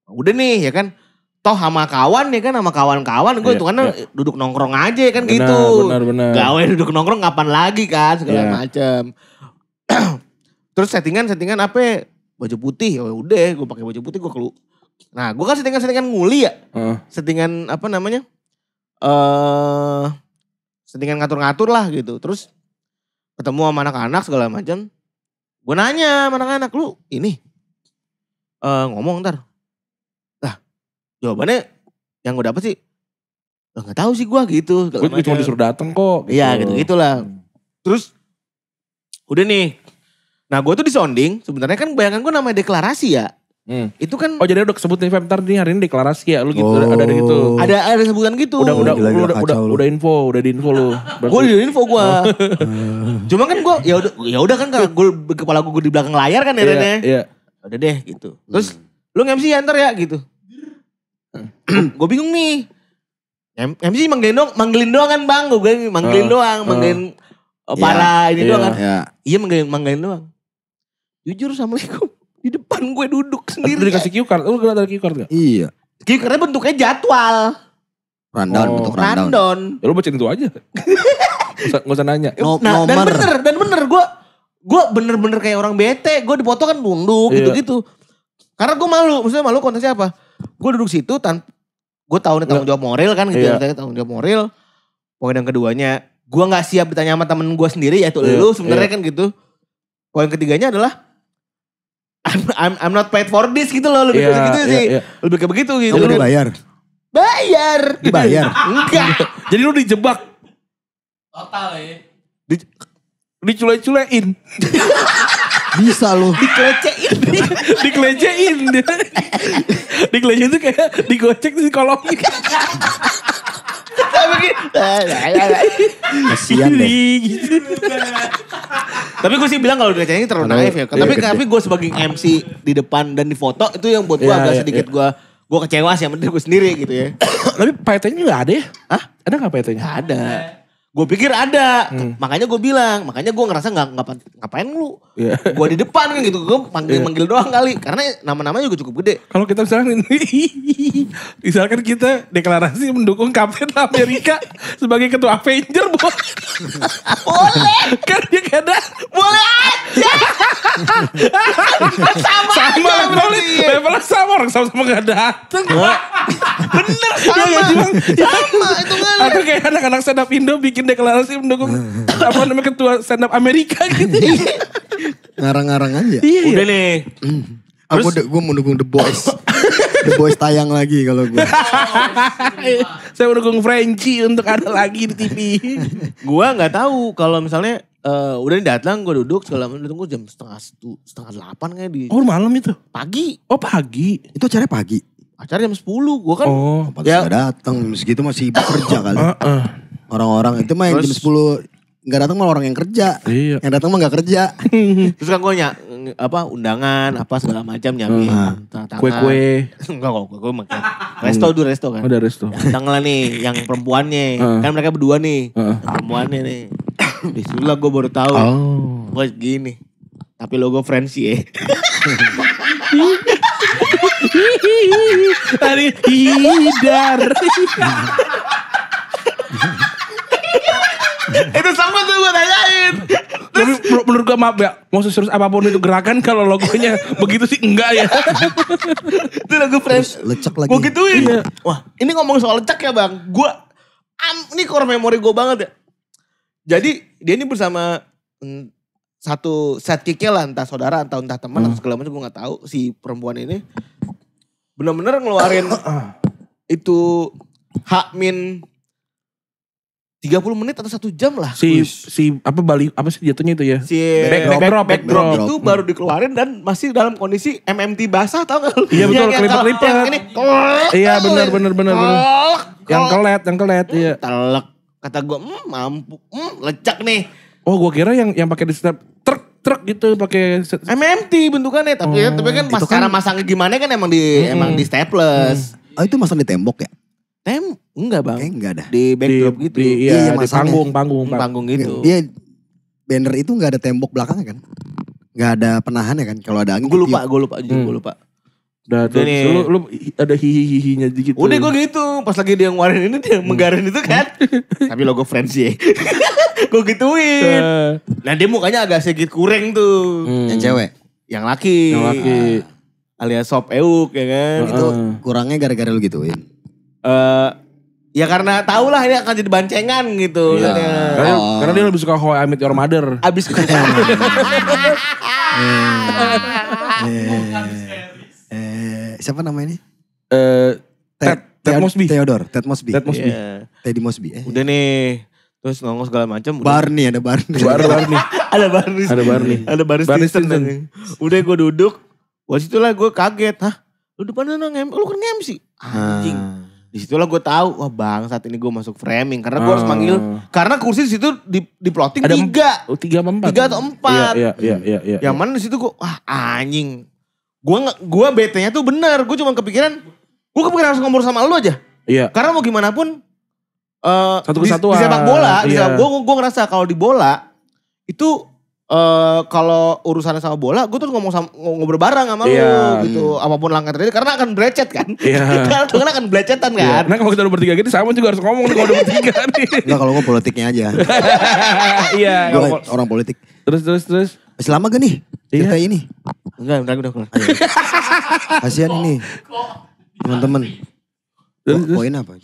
Udah nih ya kan. Toh sama kawan ya kan, sama kawan-kawan gue hitungannya duduk nongkrong aja kan
benar,
gitu.
Benar.
Gawe duduk nongkrong kapan lagi kan segala macam. Terus settingan apa? Baju putih. Oh udah, gue pakai baju putih gue keluar. Nah, gue kan settingan nguli ya. Settingan apa namanya? Settingan ngatur-ngatur lah gitu. Terus ketemu sama anak-anak segala macam. Gue nanya sama anak-anak, lu ini ngomong ntar. Jawabannya yang gue dapet sih, gak tahu sih gue gitu.
Gue cuma disuruh datang kok.
Iya gitu-gitulah. Terus udah nih. Nah gue tuh disonding, sebenarnya kan bayangan gue namanya deklarasi ya. Itu kan.
Oh jadi udah kesebut nih ntar nih hari ini deklarasi ya lu gitu. Ada gitu.
Ada sebutan gitu.
Udah info lu.
Gue di info gue. Cuma kan gue ya udah kan kepala gue di belakang layar kan ya Rene.
Iya.
Udah deh gitu. Terus lu nge-MC ya ntar ya gitu. Gue bingung nih. MC manggilin doang kan bang. Gue manggilin doang. Manggilin para ini doang kan. Iya manggilin doang. Jujur Assalamualaikum. Di depan gue duduk sendiri.
Lu dikasih cue card. Lu ada cue card gak?
Iya.
Cue cardnya bentuknya jadwal.
Rundown, bentuk rundown.
Rundown.
Ya lu bacain itu aja. Gak usah nanya.
Nah dan bener. Gue bener-bener kayak orang bete. Gue dipoto kan nunduk gitu-gitu. Karena gue malu. Maksudnya malu konteksnya apa? Gue duduk situ gue tahu nih tanggung jawab moral kan gitu. Tanggung jawab moral. Poin yang keduanya, gue gak siap ditanya sama temen gue sendiri yaitu lu sebenarnya kan gitu. Poin ketiganya adalah I'm not paid for this gitu loh. Lebih ke begitu sih. Lebih ke begitu gitu.
Kamu dibayar?
Dibayar? Enggak.
Jadi lu dijebak.
Total ya.
Dicule-culein.
Bisa lu.
Dikelecehin. Dikelecehin itu kayak digocek di kolongin.
Kasian deh.
Gitu.
Tapi gue sih bilang kalau dilecehin terlalu naif ya. Tapi gue sebagai MC di depan dan di foto itu yang buat gue agak sedikit gue kecewa sih sama diri gue sendiri gitu ya.
Tapi PT-nya gak ada ya?
Hah?
Ada gak PT-nya?
Gak ada. Gue pikir ada, makanya gue bilang, makanya gue ngerasa ngapain lu, gue di depan kan gitu, gue manggil doang kali, karena nama-namanya juga cukup gede.
Kalau kita misalkan kita deklarasi mendukung Kapten Amerika sebagai ketua Avenger, boleh? Kan dia kada, boleh aja. sama boleh, levelnya sama orang sama gak dateng.
Bener sama itu kan.
Atau kayak anak-anak stand up Indo bikin deklarasi mendukung apa namanya ketua stand up Amerika gitu.
Ngarang-ngarang aja.
Iya.
Udah nih.
Gue mendukung The Boys. The Boys tayang lagi kalau gue.
Saya mendukung Frenchie untuk ada lagi di TV.
Gue nggak tahu kalau misalnya udah datang gue duduk segala macam, tunggu jam setengah 8 kayak di.
Oh malam itu?
Pagi.
Oh pagi.
Itu acaranya pagi.
Acara jam 10 gue kan.
Oh ya datang segitu masih bekerja kali. Orang-orang itu mah yang jam 10 nggak datang malah orang yang kerja.
Iya.
Yang datang mah nggak kerja.
Terus kan gue undangan apa segala macam nyamin.
Kue-kue.
Enggak kok, gue makan. Resto kan.
Udah resto.
Datang lah nih yang perempuannya. Kan mereka berdua nih. Perempuannya nih. Disitulah gue baru tahu. Gue gini. Tapi logo Frenchie ya.
Tadi hidar.
Itu sama tuh gue tanyain.
Tapi menurut gue maaf ya, mau serius apapun itu gerakan kalau logonya begitu sih enggak ya.
Itu logo French.
Lecek lagi.
Gue gituin. Iya. Wah ini ngomong soal lecek ya bang. Gue, ini core memori gue banget ya. Jadi dia ini bersama satu set kicknya lah. Entah saudara, entah teman, atau segala macam gue gak tahu. Si perempuan ini benar-benar ngeluarin itu H-min 30 menit atau 1 jam lah.
Si Bali apa sih jatuhnya itu ya?
Si
backdrop
itu baru dikeluarin dan masih dalam kondisi MMT basah, tau gak?
Iya betul, kelipet-kelipet. Iya benar. Yang kelet, iya.
Telek. Kata gue, mampu, lecak nih.
Oh, gue kira yang pakai di step truk gitu pakai
MMT bentukannya, tapi kan
itu
cara masangnya gimana kan emang di staples.
Oh itu masang di tembok ya?
Enggak bang.
Enggak ada.
Di backdrop gitu.
Iya, di
panggung gitu.
Dia banner itu enggak ada tembok belakangnya kan? Enggak ada penahannya kan? Kalau ada angin.
Gue lupa.
Udah tuh, lu ada hihihinya dikit.
Udah gue gitu, pas lagi dia ngeluarin ini dia menggarin itu kan. Tapi logo Friends ya. Gue gituin. Nah dia mukanya agak sedikit kurang tuh.
Yang cewek?
Yang laki. Alias sop euk ya kan.
Itu kurangnya gara-gara lu gituin.
Ya karena tau lah ini akan jadi bancengan gitu.
Karena dia lebih suka How I Met Your Mother.
Abis
Siapa namanya ini?
Ted Mosby.
Ted Mosby.
Yeah.
Teddy Mosby.
Udah nih. Terus nongol segala macam.
Barney.
Ada Barney Stinson.
Udah gue duduk. Waktu itulah gue kaget. Hah? Lu depan lu kan MC. Anjing. Disitulah gue tahu, wah bang saat ini gue masuk framing. Karena gue harus manggil, karena kursi di situ di plotting ada 3.
3 atau 4. Iya.
Yang mana di situ gue, wah anjing. Gue bete-nya tuh bener, gue cuma kepikiran harus ngomong sama lu aja.
Iya.
Karena mau gimana pun,
satu kesatuan.
di sepak bola, gue ngerasa kalau di bola, itu kalau urusannya sama bola, gue terus ngobrol bareng sama lu gitu. Apapun langkah terjadi, karena akan berecet kan.
Iya.
Karena akan belecetan kan.
Nah kalau kita udah bertiga gitu, sama juga harus ngomong nih kalau udah bertiga nih.
Enggak, kalau gue politiknya aja.
Iya.
Gue orang politik.
Terus.
Selama gak nih cerita ini?
Enggak, udah keluar.
Kasian ini. Teman-teman. Poin apa?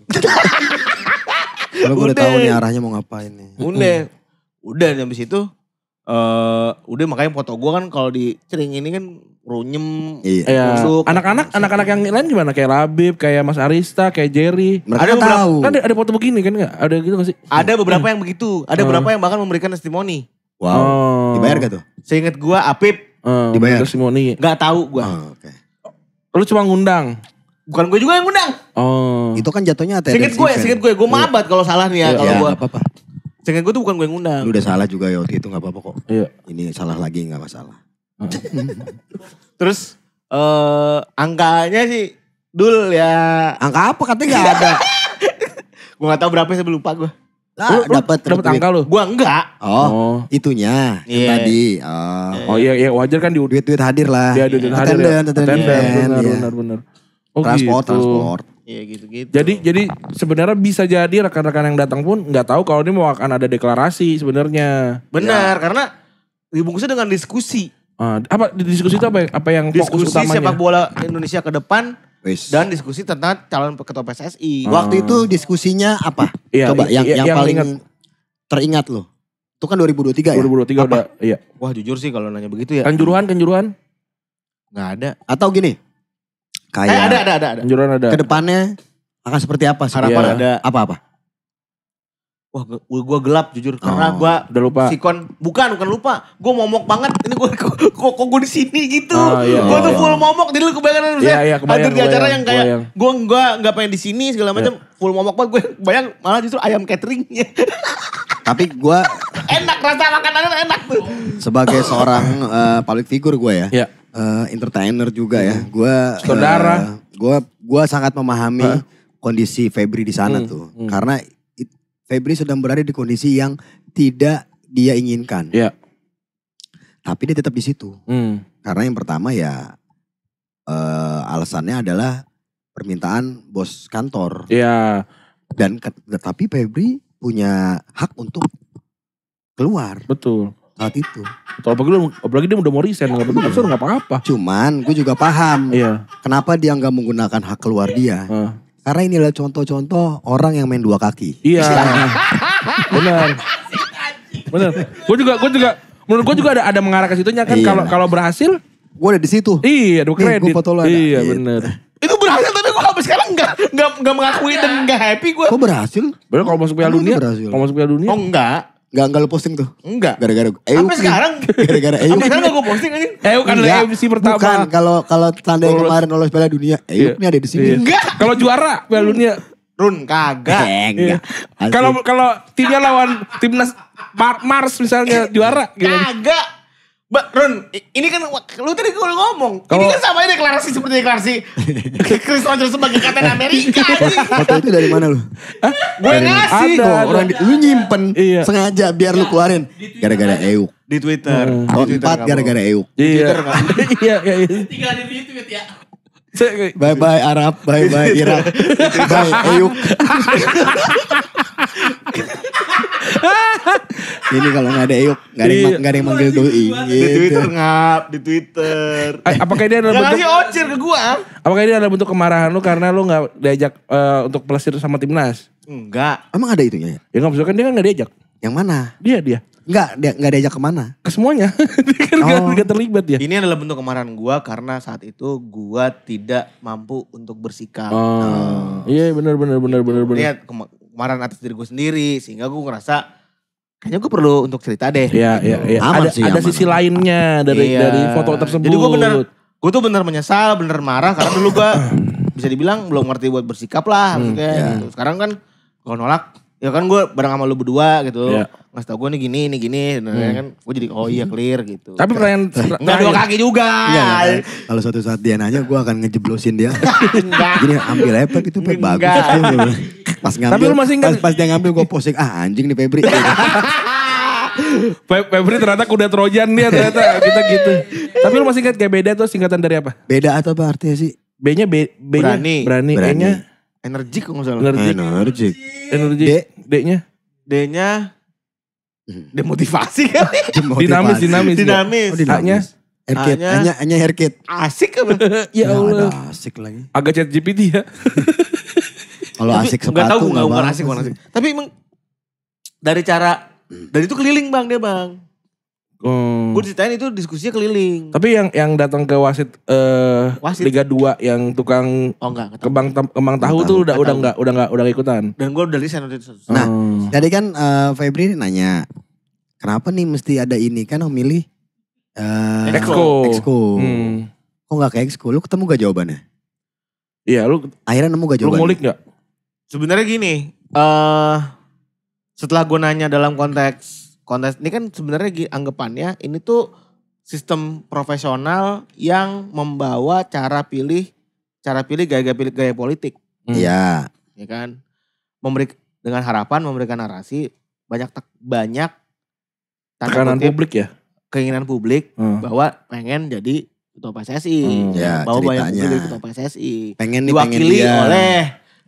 Kalau gue udah tahu nih arahnya mau ngapain nih.
Udah habis itu. Udah makanya foto gue kan kalau di cering ini kan runyem.
Iya. Anak-anak yang lain gimana? Kayak Labib, kayak Mas Arista, kayak Jerry.
Mereka tahu.
Kan ada foto begini kan gak? Ada gitu gak sih?
Ada beberapa yang begitu. Ada beberapa yang bahkan memberikan testimoni.
Wow. Dibayar gak tuh?
Seingat gue Apip.
Dibayar?
Testimoni.
Gak tahu gue.
Oke.
Lu cuma ngundang?
Bukan gue juga yang ngundang.
Itu kan jatuhnya
attendance event. Seingat gue mabat kalau salah nih ya. Kalau gue.
Gak apa-apa.
Seingat gue tuh bukan gue yang ngundang.
Lu udah salah juga ya waktu itu gak apa-apa kok.
Iya.
Ini salah lagi gak masalah.
Terus angkanya sih Dul ya.
Angka apa katanya gak ada.
Gue gak tahu berapa, saya lupa gue.
Dapat
angka lu?
Gua enggak.
Itunya yang tadi.
Iya wajar kan di
duit hadir lah.
Iya duit hadir. Benar.
Transport.
Iya gitu.
Jadi sebenarnya bisa jadi rekan-rekan yang datang pun nggak tahu kalau ini mau akan ada deklarasi sebenarnya.
Benar, karena dibungkusnya dengan diskusi.
Apa diskusi itu apa yang fokus utamanya?
Diskusi sepak bola Indonesia ke depan. Dan diskusi tentang calon ketua PSSI.
Waktu itu diskusinya apa? Coba yang paling teringat lo. Itu kan 2023 ya?
2023 udah, iya.
Wah jujur sih kalau nanya begitu ya.
Kanjuruhan?
Gak ada.
Atau gini. Kayak
ada.
Kanjuruhan ada.
Kedepannya akan seperti apa sih?
Harapan ada.
Apa-apa?
Wah gue gelap jujur. Karena gue
udah lupa.
Sikon, bukan lupa. Gue momok banget. Ini gue di sini gitu. Gue tuh full momok. Jadi lu kebayang hadir di acara yang kayak gue gak pengen di sini segala macam. Full momok banget. Gue bayang malah justru ayam cateringnya.
Tapi gue
enak, rasa makanannya enak tuh.
Sebagai seorang public figure gue ya. Entertainer juga ya.
Saudara.
Gue sangat memahami kondisi Febri di sana tuh. Karena Febri sedang berada di kondisi yang tidak dia inginkan.
Iya.
Tapi dia tetap di situ. Karena yang pertama ya alasannya adalah permintaan bos kantor.
Iya.
Dan tapi Febri punya hak untuk keluar.
Betul.
Saat itu.
Apalagi dia udah mau resign. Gak apa-apa.
Cuman gue juga paham.
Iya.
Kenapa dia gak menggunakan hak keluar dia. Karena ini adalah contoh-contoh orang yang main 2 kaki.
Iya. Benar. Menurut gue juga ada mengarah ke situnya kan. Kalau berhasil.
Gue ada di situ.
Iya, 2 kredit.
Gue foto lo ada.
Iya benar.
Itu berhasil tapi gue sampai sekarang enggak mengakui dan enggak happy gue.
Kok berhasil?
Bener kalau masuk Piala Dunia.
berhasil?
Kalau masuk Piala Dunia.
Oh enggak.
Enggak lu posting tuh?
Enggak.
Gara-gara
Sampai sekarang.
Gara-gara Eyuk.
Sampai sekarang gue posting anjing.
Kan
Enggak,
MC pertama.
Bukan, kalau tanda yang kemarin lolos Piala Dunia, Eyuk nih ada di sini.
Enggak.
Kalau juara Piala Dunia.
Run kagak.
Enggak.
Kalau timnya lawan timnas Mars misalnya juara gimana?
Kagak. Run, ini kan lu tadi gue ngomong. Ini kan sama deklarasi seperti deklarasi Chris Rogers sebagai Kapten Amerika.
Foto itu dari mana lu?
Gue ngasih.
Ada.
Orang lu nyimpen
Iya.
sengaja biar lu keluarin. Gara-gara Eyuk.
Di Twitter.
Oh, 4 gara-gara Eyuk.
Iya. Iya kayak gitu.
Tinggal di retweet ya.
Bye-bye Arab, bye-bye Irak, bye Eyuk. Ini kalau nggak ada Eyuk, nggak ada yang manggil doi.
Di Twitter ngap, di Twitter.
Apakah ini adalah
Gak
bentuk
ngasih ocir ke gua.
apakah ini adalah bentuk kemarahan lu karena lu nggak diajak untuk pelesir sama timnas?
Enggak.
Emang ada itunya ya?
Ya nggak maksudnya kan dia kan nggak diajak.
Yang mana?
Dia.
Nggak diajak kemana?
Ke semuanya. Dia kan nggak terlibat ya.
Ini adalah bentuk kemarahan gua karena saat itu gua tidak mampu untuk bersikap.
Iya benar.
Lihat kemarahan atas diri gue sendiri sehingga gue ngerasa kayaknya gue perlu untuk cerita deh.
Iya.
Aman
Ada
sih,
ada
aman.
sisi lainnya dari foto tersebut.
Jadi gue tuh bener menyesal, bener marah karena dulu gue bisa dibilang belum ngerti buat bersikap lah maksudnya. Gitu. Sekarang kan gue nolak, ya kan gue bareng sama lu berdua gitu. Ngasih tau gue nih gini. Nah, kan gue jadi oh iya clear gitu.
Tapi pertanyaan
Enggak dua kaki juga.
Enggak. Kalau suatu saat dia nanya, gue akan ngejeblosin dia. Gini ambil lepek itu Pep, bagus.
Enggak.
Pas ngambil,
Tapi lu masih ingat-
pas dia ngambil gue posting, anjing nih Febri.
Febri ternyata kuda Trojan dia ternyata kita gitu. Tapi lu masih ingat kayak beda tuh singkatan dari apa?
Beda atau apa artinya sih?
B-nya
Berani.
berani. E-nya
Energik kok nggak salah.
energi.
Energik.
D-nya
D-nya demotivasi kali.
dinamis.
Dinamis.
Oh, dinamis. Hairkit. Hanya hairkit.
Asik apa?
Ya Allah.
Ada asik lagi.
Agak chat GPT ya.
Kalau asik sepatu
Enggak tahu gue bukan
apa-apa
asik, bukan
sih.
asik. Tapi emang dari cara dari itu keliling bang dia bang. Gue ceritain itu diskusinya keliling.
Tapi yang datang ke wasit,
Wasit.
Liga 2 yang tukang
Oh enggak.
kembang tahu tuh udah ikutan.
Dan gue udah resign waktu itu.
Nah, tadi kan Febri nanya, kenapa nih mesti ada ini kan milih Exco. Kok gak ke Exco? Lu ketemu gak jawabannya?
Iya, lu
Akhirnya nemu gak
lu
jawabannya?
ngulik gak?
Sebenarnya gini, setelah gue nanya dalam konteks ini kan sebenarnya anggapannya ini tuh sistem profesional yang membawa cara pilih gaya politik.
Iya.
Ya kan? Dengan harapan memberikan narasi banyak tanda
Tekanan
kutip,
publik ya?
keinginan publik bahwa pengen jadi ketua PSSI.
Ya,
Bahwa banyak
ceritanya.
publik jadi ketua PSSI.
Pengen
Diwakili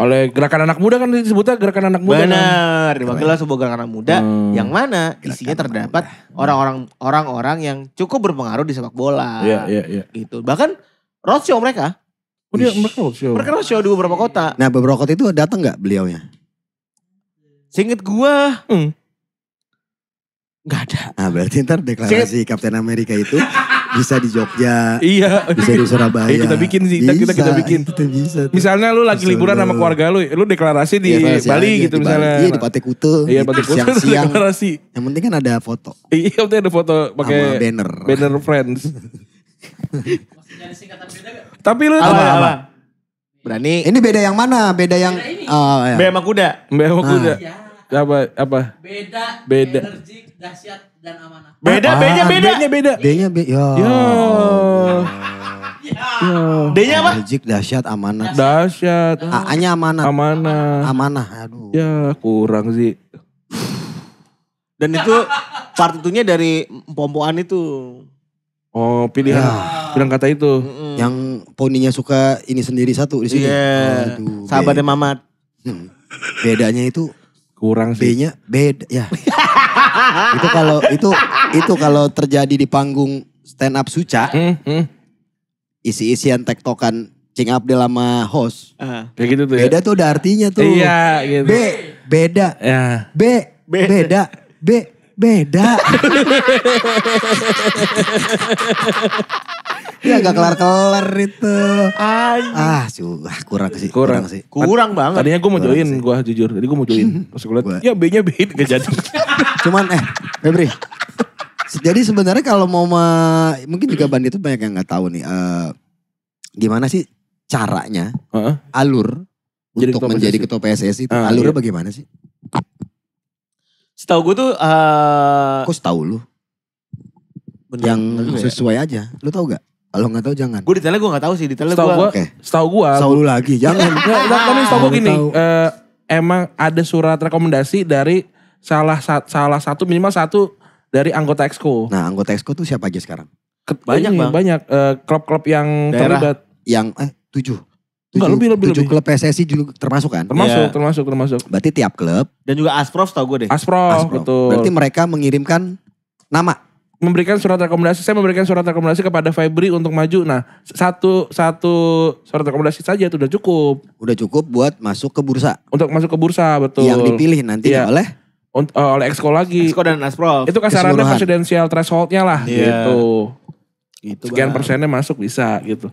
Oleh gerakan anak muda kan disebutnya gerakan anak muda.
benar, diwakili sebuah gerakan anak muda yang mana isinya terdapat orang-orang yang cukup berpengaruh di sepak bola.
Iya.
Gitu. Bahkan roadshow mereka.
Oh dia show.
Mereka roadshow di beberapa kota.
Nah beberapa kota itu datang gak beliaunya?
Seinget gua nggak ada.
Nah berarti ntar deklarasi Kapten Amerika itu bisa di Jogja,
Iya.
bisa di Surabaya.
Kita bikin sih, kita bikin.
Kita bisa. tuh.
Misalnya lu lagi
Bisa
liburan sama
lu.
keluarga lu deklarasi di
Deklarasi
Bali
aja,
gitu
di
misalnya.
Bali. Iya di Pantai Kuta.
Iya, Pantai Kuta
Siang-siang.
deklarasi.
Yang penting kan ada foto.
Iya, waktu ada foto pakai
Sama banner.
friends.
Masih jadi singkatan beda gak?
Tapi lu
Apa? Berani.
Ini beda yang mana? Beda yang oh, ya.
Bema kuda.
Mbak kuda.
Ya.
Apa?
Beda. Energik, dahsyat, dan amanah.
Beda.
B-nya beda.
D-nya ya.
D-nya apa?
Energik, dahsyat, amanat.
Dahsyat.
A-nya amanat.
Amanah.
Amanah. Aduh.
Ya kurang sih.
Dan itu part itunya dari pompoan itu.
Oh pilihan kata itu.
Yang poninya suka ini sendiri satu di sini.
Iya.
Aduh,
Sahabatnya Mamat.
Bedanya itu
Kurang sih.
B-nya beda ya. itu kalau terjadi di panggung stand up Suca, isi-isian tektokan Cing Abdel sama host.
Kayak gitu tuh ya.
Beda tuh udah artinya tuh.
Iya gitu.
Beda.
Ya.
Beda. Beda. Ya gak kelar-kelar itu. Kurang sih.
Kurang banget.
Tadinya gue mau join, gue jujur. Tadi gue mau join. Pas gue liat, ya B-nya B gak jadi.
Cuman Febri. Jadi sebenarnya kalau mau mungkin juga Bandi itu banyak yang gak tahu nih. Gimana sih caranya, alur untuk menjadi ketua PSSI itu. Alurnya bagaimana sih?
Setahu gue tuh.
Kok setahu lu? Yang sesuai aja. Lu tahu gak? Kalau nggak tahu jangan.
Gue detailnya gue nggak tahu sih. Detailnya
setahu gue.
Setahu lu lagi, jangan.
Tapi setahu gue gini, emang ada surat rekomendasi dari salah satu minimal satu dari anggota Exco.
Nah, anggota Exco tuh siapa aja sekarang?
Banyak klub-klub yang terlibat.
Yang 7.
Enggak, lebih.
7 klub PSSI juga termasuk kan?
Termasuk.
Berarti tiap klub.
Dan juga Asprof tau gue deh.
Asprof, betul.
Berarti mereka mengirimkan nama. Saya memberikan surat rekomendasi kepada Febri untuk maju. Nah, satu surat rekomendasi saja itu udah cukup. Udah cukup buat masuk ke bursa.
Untuk masuk ke bursa, betul.
Yang dipilih nanti oleh
Exco lagi.
Exco dan Asprof.
Itu kasarannya presidensial threshold-nya lah gitu. Sekian
bang.
Persennya masuk bisa gitu.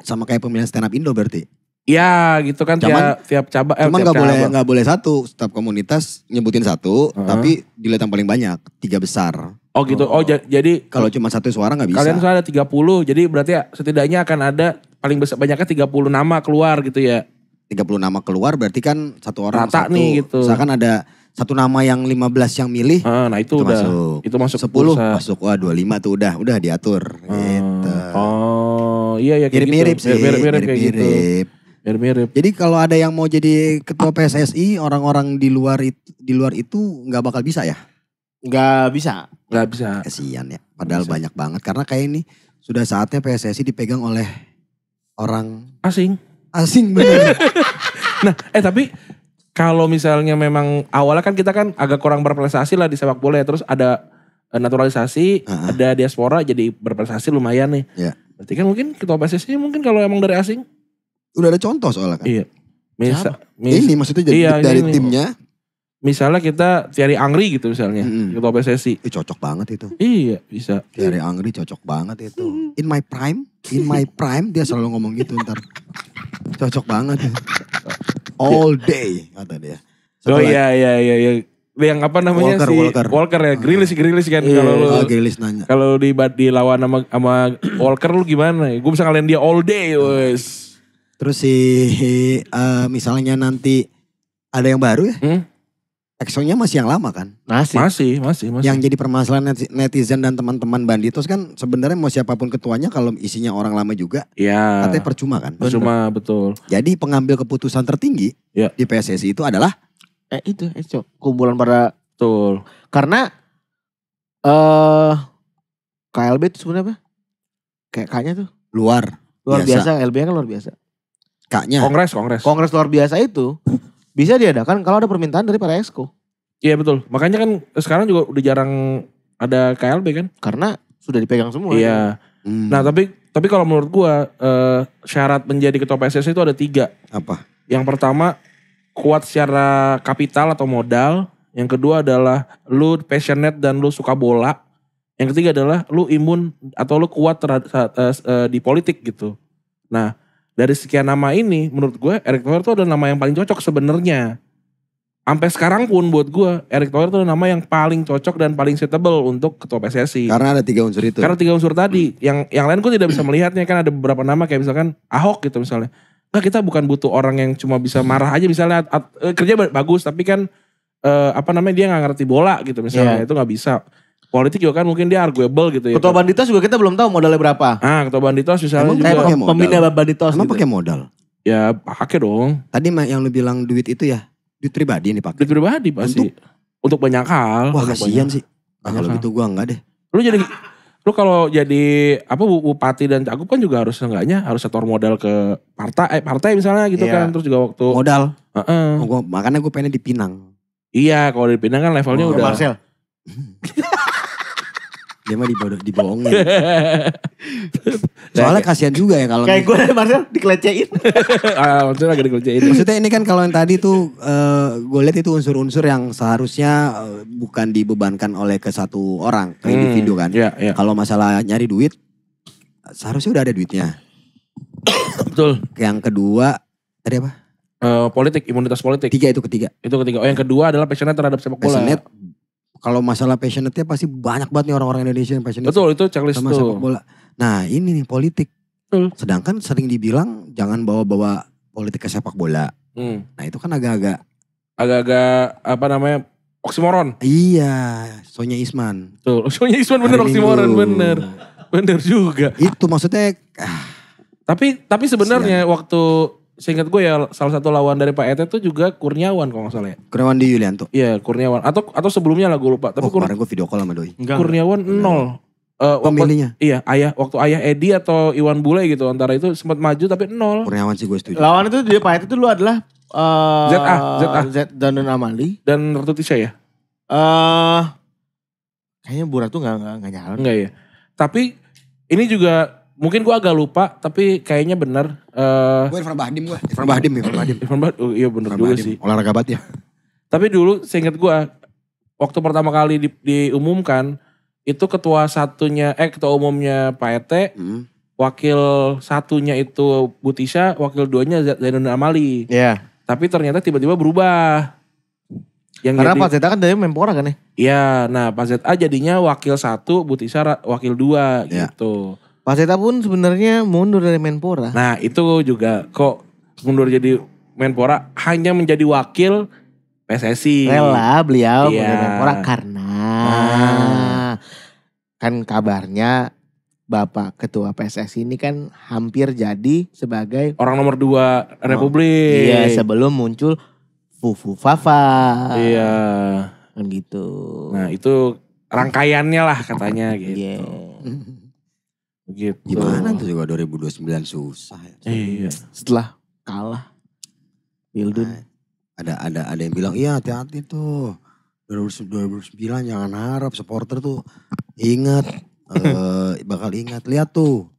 Sama kayak pemilihan stand up Indo berarti.
Iya gitu kan tiap cabang.
Cuma nggak boleh satu. Setiap komunitas nyebutin satu, tapi dilihat yang paling banyak 3 besar.
Oh gitu. Oh jadi
kalau cuma satu suara nggak bisa.
Kalian sudah ada 30, jadi berarti setidaknya akan ada paling besar banyaknya 30 nama keluar gitu ya.
30 nama keluar berarti kan satu orang
rata nih gitu.
Misalkan ada satu nama yang 15 yang milih.
Nah itu udah
masuk.
Itu masuk
10 masuk. Wah 25 tuh udah diatur gitu.
Oh iya
mirip-mirip
gitu.
sih.
Mirip.
Jadi kalau ada yang mau jadi ketua PSSI, orang-orang di luar itu nggak bakal bisa ya?
Nggak bisa.
Kasian ya. Padahal banyak banget. Karena kayak ini sudah saatnya PSSI dipegang oleh orang
asing
bener.
Nah tapi kalau misalnya memang awalnya kan kita kan agak kurang berprestasi lah di sepak bola ya. Terus ada naturalisasi, ada diaspora jadi berprestasi lumayan nih.
Ya.
Berarti kan mungkin ketua PSSI mungkin kalau emang dari asing.
Udah ada contoh soalnya kan.
Iya.
Ini maksudnya jadi dari timnya.
Misalnya kita Thierry Angri gitu misalnya. Ketua PSSI.
Cocok banget itu.
Iya bisa.
Thierry Angri cocok banget itu. In my prime dia selalu ngomong gitu ntar. Cocok banget. All day kata dia.
Oh iya. Yang apa namanya Walker ya. Grealish kan. Kalau
Grealish nanya.
Kalau dilawan sama Walker lu gimana? Gue bisa ngalahin dia all day wes.
Terus misalnya nanti ada yang baru ya? Exco-nya masih yang lama kan?
Masih.
Yang jadi permasalahan netizen dan teman-teman banditos kan sebenarnya mau siapapun ketuanya kalau isinya orang lama juga.
Iya.
Katanya percuma kan?
Percuma betul.
Jadi pengambil keputusan tertinggi di PSSI itu adalah
itu kumpulan para
betul.
Karena KLB itu sebenarnya apa? Kayak K-nya tuh
luar
biasa. LB kan luar biasa.
K-nya
Kongres luar biasa itu bisa diadakan kalau ada permintaan dari para Exco.
Iya betul. Makanya kan sekarang juga udah jarang ada KLB kan?
Karena sudah dipegang semua.
Iya. Nah tapi kalau menurut gua syarat menjadi ketua PSSI itu ada 3.
Apa?
Yang pertama kuat secara kapital atau modal. Yang kedua adalah lu passionate dan lu suka bola. Yang ketiga adalah lu imun atau lu kuat di politik gitu. Nah dari sekian nama ini menurut gue Erick Thohir tuh adalah nama yang paling cocok sebenarnya. Sampai sekarang pun buat gue Erick Thohir tuh nama yang paling cocok dan paling suitable untuk ketua PSSI.
Karena ada 3 unsur itu.
Karena 3 unsur tadi. Yang lain gue tidak bisa melihatnya, kan ada beberapa nama kayak misalkan Ahok gitu misalnya. Nah kita bukan butuh orang yang cuma bisa marah aja misalnya kerja bagus tapi kan dia gak ngerti bola gitu misalnya. Itu gak bisa. Politik juga kan mungkin dia arguable gitu ya.
Ketua Banditos juga kita belum tahu modalnya berapa.
Ketua Banditos misalnya
emang
juga.
Pembina Banditos.
Emang
gitu.
pakai modal?
Ya pakai dong.
Tadi yang lu bilang duit itu ya, duit pribadi nih pakai.
Duit pribadi pasti. Untuk banyak hal.
Wah kasihan sih. Kalau gitu gua enggak deh.
Lu kalau jadi bupati dan cagup kan juga harus enggaknya harus setor modal ke partai misalnya gitu kan. Terus juga waktu
modal. Makanya gue pengen di Pinang.
Iya, kalau di Pinang kan levelnya udah.
Marcel.
Dia mah dibohongin. Soalnya kasihan juga ya kalau
kayak gue Marcel dikelecehin.
Maksudnya agak dikelecehin.
Maksudnya ini kan kalau yang tadi tuh gue lihat itu unsur-unsur yang seharusnya bukan dibebankan oleh ke satu orang, ke individu kan.
Iya.
Kalau masalah nyari duit, seharusnya udah ada duitnya.
Betul.
Yang kedua, tadi apa?
Politik, imunitas politik.
Itu ketiga.
Oh, yang kedua adalah passionate terhadap sepak bola.
Passionate. Kalau masalah passionate-nya pasti banyak banget nih orang-orang Indonesia yang passionate.
Betul, itu checklist
sama
tuh.
sepak bola. Nah ini nih politik.
Betul.
Sedangkan sering dibilang jangan bawa-bawa politik ke sepak bola. Nah itu kan agak-agak
apa namanya, oksimoron.
Iya, Sonya Isman.
Tuh, Sonya Isman bener oksimoron, bener juga.
Itu maksudnya.
Tapi sebenarnya waktu seingat gue ya salah satu lawan dari Pak Ete tuh juga Kurniawan kalau gak salah ya.
Kurniawan di Yulianto.
Iya Kurniawan atau sebelumnya lah gue lupa. Tapi
kemarin gue video call sama Doi.
Kurniawan 0.
Pemilihnya.
Iya waktu ayah Edi atau Iwan Bule gitu antara itu sempat maju tapi 0.
Kurniawan sih gue setuju.
Lawan itu di Pak Ete itu lu adalah
ZA
dan Amali
dan Ratu Tisha ya.
Kayaknya Bu Ratu nggak nyalon.
Enggak ya. Tapi ini juga mungkin gue agak lupa, tapi kayaknya benar.
Gue Irfan Bahdim.
Oh, iya benar juga sih.
Olahraga banget ya.
Tapi dulu seingat gue, waktu pertama kali diumumkan, itu ketua umumnya Pak Ete, wakil satunya itu Butisha, wakil duanya Zainun Amali.
Iya.
Tapi ternyata tiba-tiba berubah.
Karena Pak Zeta kan dari Menpora kan ya?
Iya, nah Pak Zeta jadinya wakil 1, Butisha wakil 2 gitu.
Pak Zeta pun sebenarnya mundur dari Menpora.
Nah itu juga kok mundur jadi Menpora hanya menjadi wakil PSSI.
Rela beliau
dari
Menpora karena kan kabarnya Bapak Ketua PSSI ini kan hampir jadi sebagai
orang nomor 2 Republik.
Iya sebelum muncul Fufu Fafa.
Iya.
Kan gitu.
Nah itu rangkaiannya lah katanya gitu.
Iya.
Gitu.
Gimana tuh juga 2029 susah ya.
Iya.
Setelah kalah Wildun.
Ada yang bilang iya hati-hati tuh 2009 jangan harap supporter tuh ingat bakal ingat lihat tuh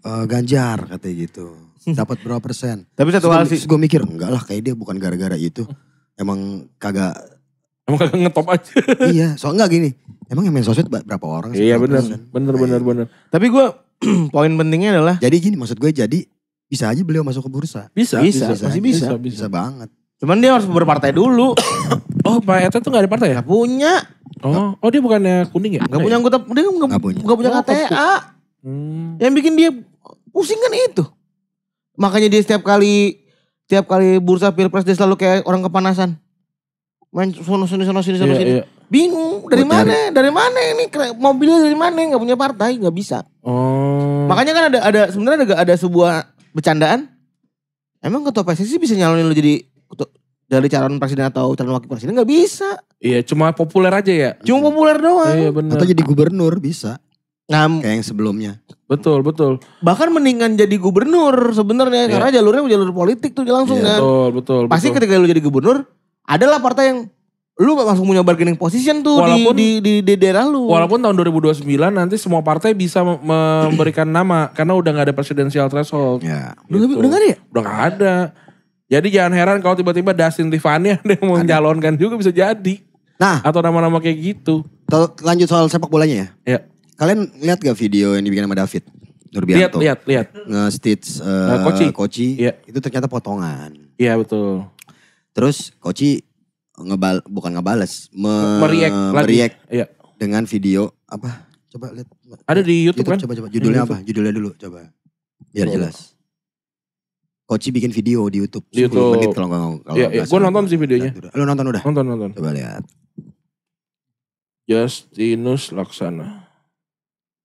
Ganjar katanya gitu dapat berapa persen.
Tapi satu hal sih
gue mikir enggak lah kayak dia bukan gara-gara itu emang kagak
ngetop aja.
Iya soalnya enggak gini. Emang yang main sosmed berapa orang sih?
Iya benar.
Tapi gue poin pentingnya adalah.
Jadi gini maksud gue jadi bisa aja beliau masuk ke bursa.
Bisa
banget.
Cuman dia harus berpartai dulu.
Oh Pak Ete tuh gak ada partai ya?
Gak punya.
Oh dia bukannya kuning ya?
Gak punya anggota, dia gak punya KTA. Yang bikin dia pusing kan itu. Makanya dia setiap kali bursa pilpres dia selalu kayak orang kepanasan. Main sini.
Iya.
Bingung dari mana ini mobilnya dari mana nggak punya partai nggak bisa. Makanya kan ada sebenarnya ada sebuah bercandaan. Emang ketua PSSI bisa nyalonin lu jadi dari calon presiden atau calon wakil presiden nggak bisa.
Iya cuma populer aja ya.
Cuma populer doang.
Iya benar.
Atau jadi gubernur bisa.
Kayak
yang sebelumnya.
Betul.
Bahkan mendingan jadi gubernur sebenarnya karena jalurnya jalur politik tuh langsung kan.
Betul.
Pasti ketika lu jadi gubernur adalah partai yang lu langsung punya bargaining position tuh di daerah lu.
Walaupun tahun 2029 nanti semua partai bisa memberikan nama karena udah gak ada presidential threshold.
Ya.
Gitu.
Udah gak ada ya?
Udah gak ada. Jadi jangan heran kalau tiba-tiba Dustin Tiffany ada yang mau mencalonkan juga bisa jadi.
Nah.
Atau nama-nama kayak gitu.
Lanjut soal sepak bolanya ya.
Ya.
Kalian lihat gak video yang dibikin sama David Nurbianto?
Lihat.
Nge-stitch Koci.
Iya.
Itu ternyata potongan.
Iya betul.
Terus Koci bukan ngebales,
mereact iya.
Dengan video apa? Coba lihat.
Ada di YouTube kan?
Coba judulnya apa? Judulnya dulu coba. Biar jelas. Koci bikin video di YouTube. 10 menit kalau
iya. Gue nonton sih videonya.
Lu nonton udah?
Nonton.
Coba lihat.
Justinus Laksana.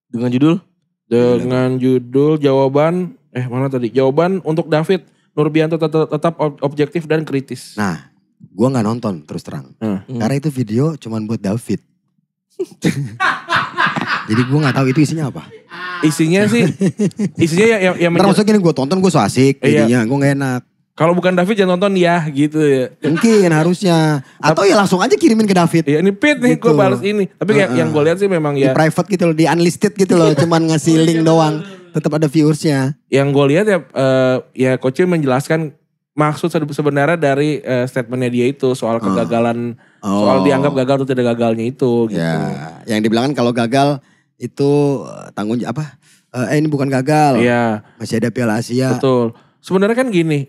Dengan judul
jawaban jawaban untuk David Nurbianto tetap objektif dan kritis.
Nah, gue nggak nonton terus terang, karena itu video cuman buat David. Jadi gue nggak tahu itu isinya apa.
Isinya yang
maksudnya gini gue tonton gue so asik, jadinya gue nggak enak.
Kalau bukan David jangan nonton ya gitu ya.
Mungkin harusnya. Atau ya langsung aja kirimin ke David.
Ya ini Pit nih
Gitu.
gue balas ini. Tapi yang gue lihat sih memang
Di
ya.
private gitu loh, di unlisted gitu loh. Cuman ngasih link doang. Tetap ada viewersnya.
Yang gue lihat ya ya Coach menjelaskan maksud sebenarnya dari statementnya dia itu soal kegagalan. Soal dianggap gagal atau tidak gagalnya itu gitu.
Ya, yang dibilang kan kalau gagal itu tanggung jawab apa? Ini bukan gagal.
Iya.
Masih ada Piala Asia.
Betul. Sebenarnya kan gini,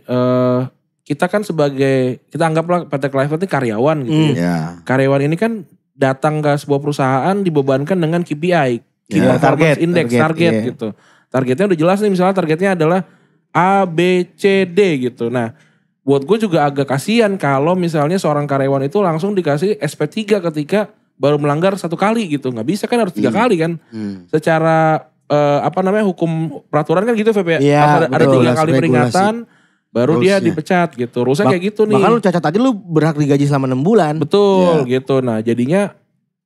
kita kan sebagai, kita anggaplah PT Clivert ini karyawan gitu ya.
Ya.
Karyawan ini kan datang ke sebuah perusahaan dibebankan dengan KPI. Key
Ya,
Performance Index, target
iya.
gitu. Targetnya udah jelas nih, misalnya targetnya adalah A, B, C, D gitu. Nah, buat gue juga agak kasihan kalau misalnya seorang karyawan itu langsung dikasih SP3 ketika baru melanggar 1 kali gitu. Nggak bisa kan, harus 3 kali kan. Secara hukum peraturan kan gitu VP ya.
Iya,
Ada
betul.
3 kali peringatan baru dia
Rulesnya.
dipecat gitu. Rulesnya kayak gitu nih.
Bahkan lu cacat aja lu berhak digaji selama 6 bulan.
Betul gitu. Nah jadinya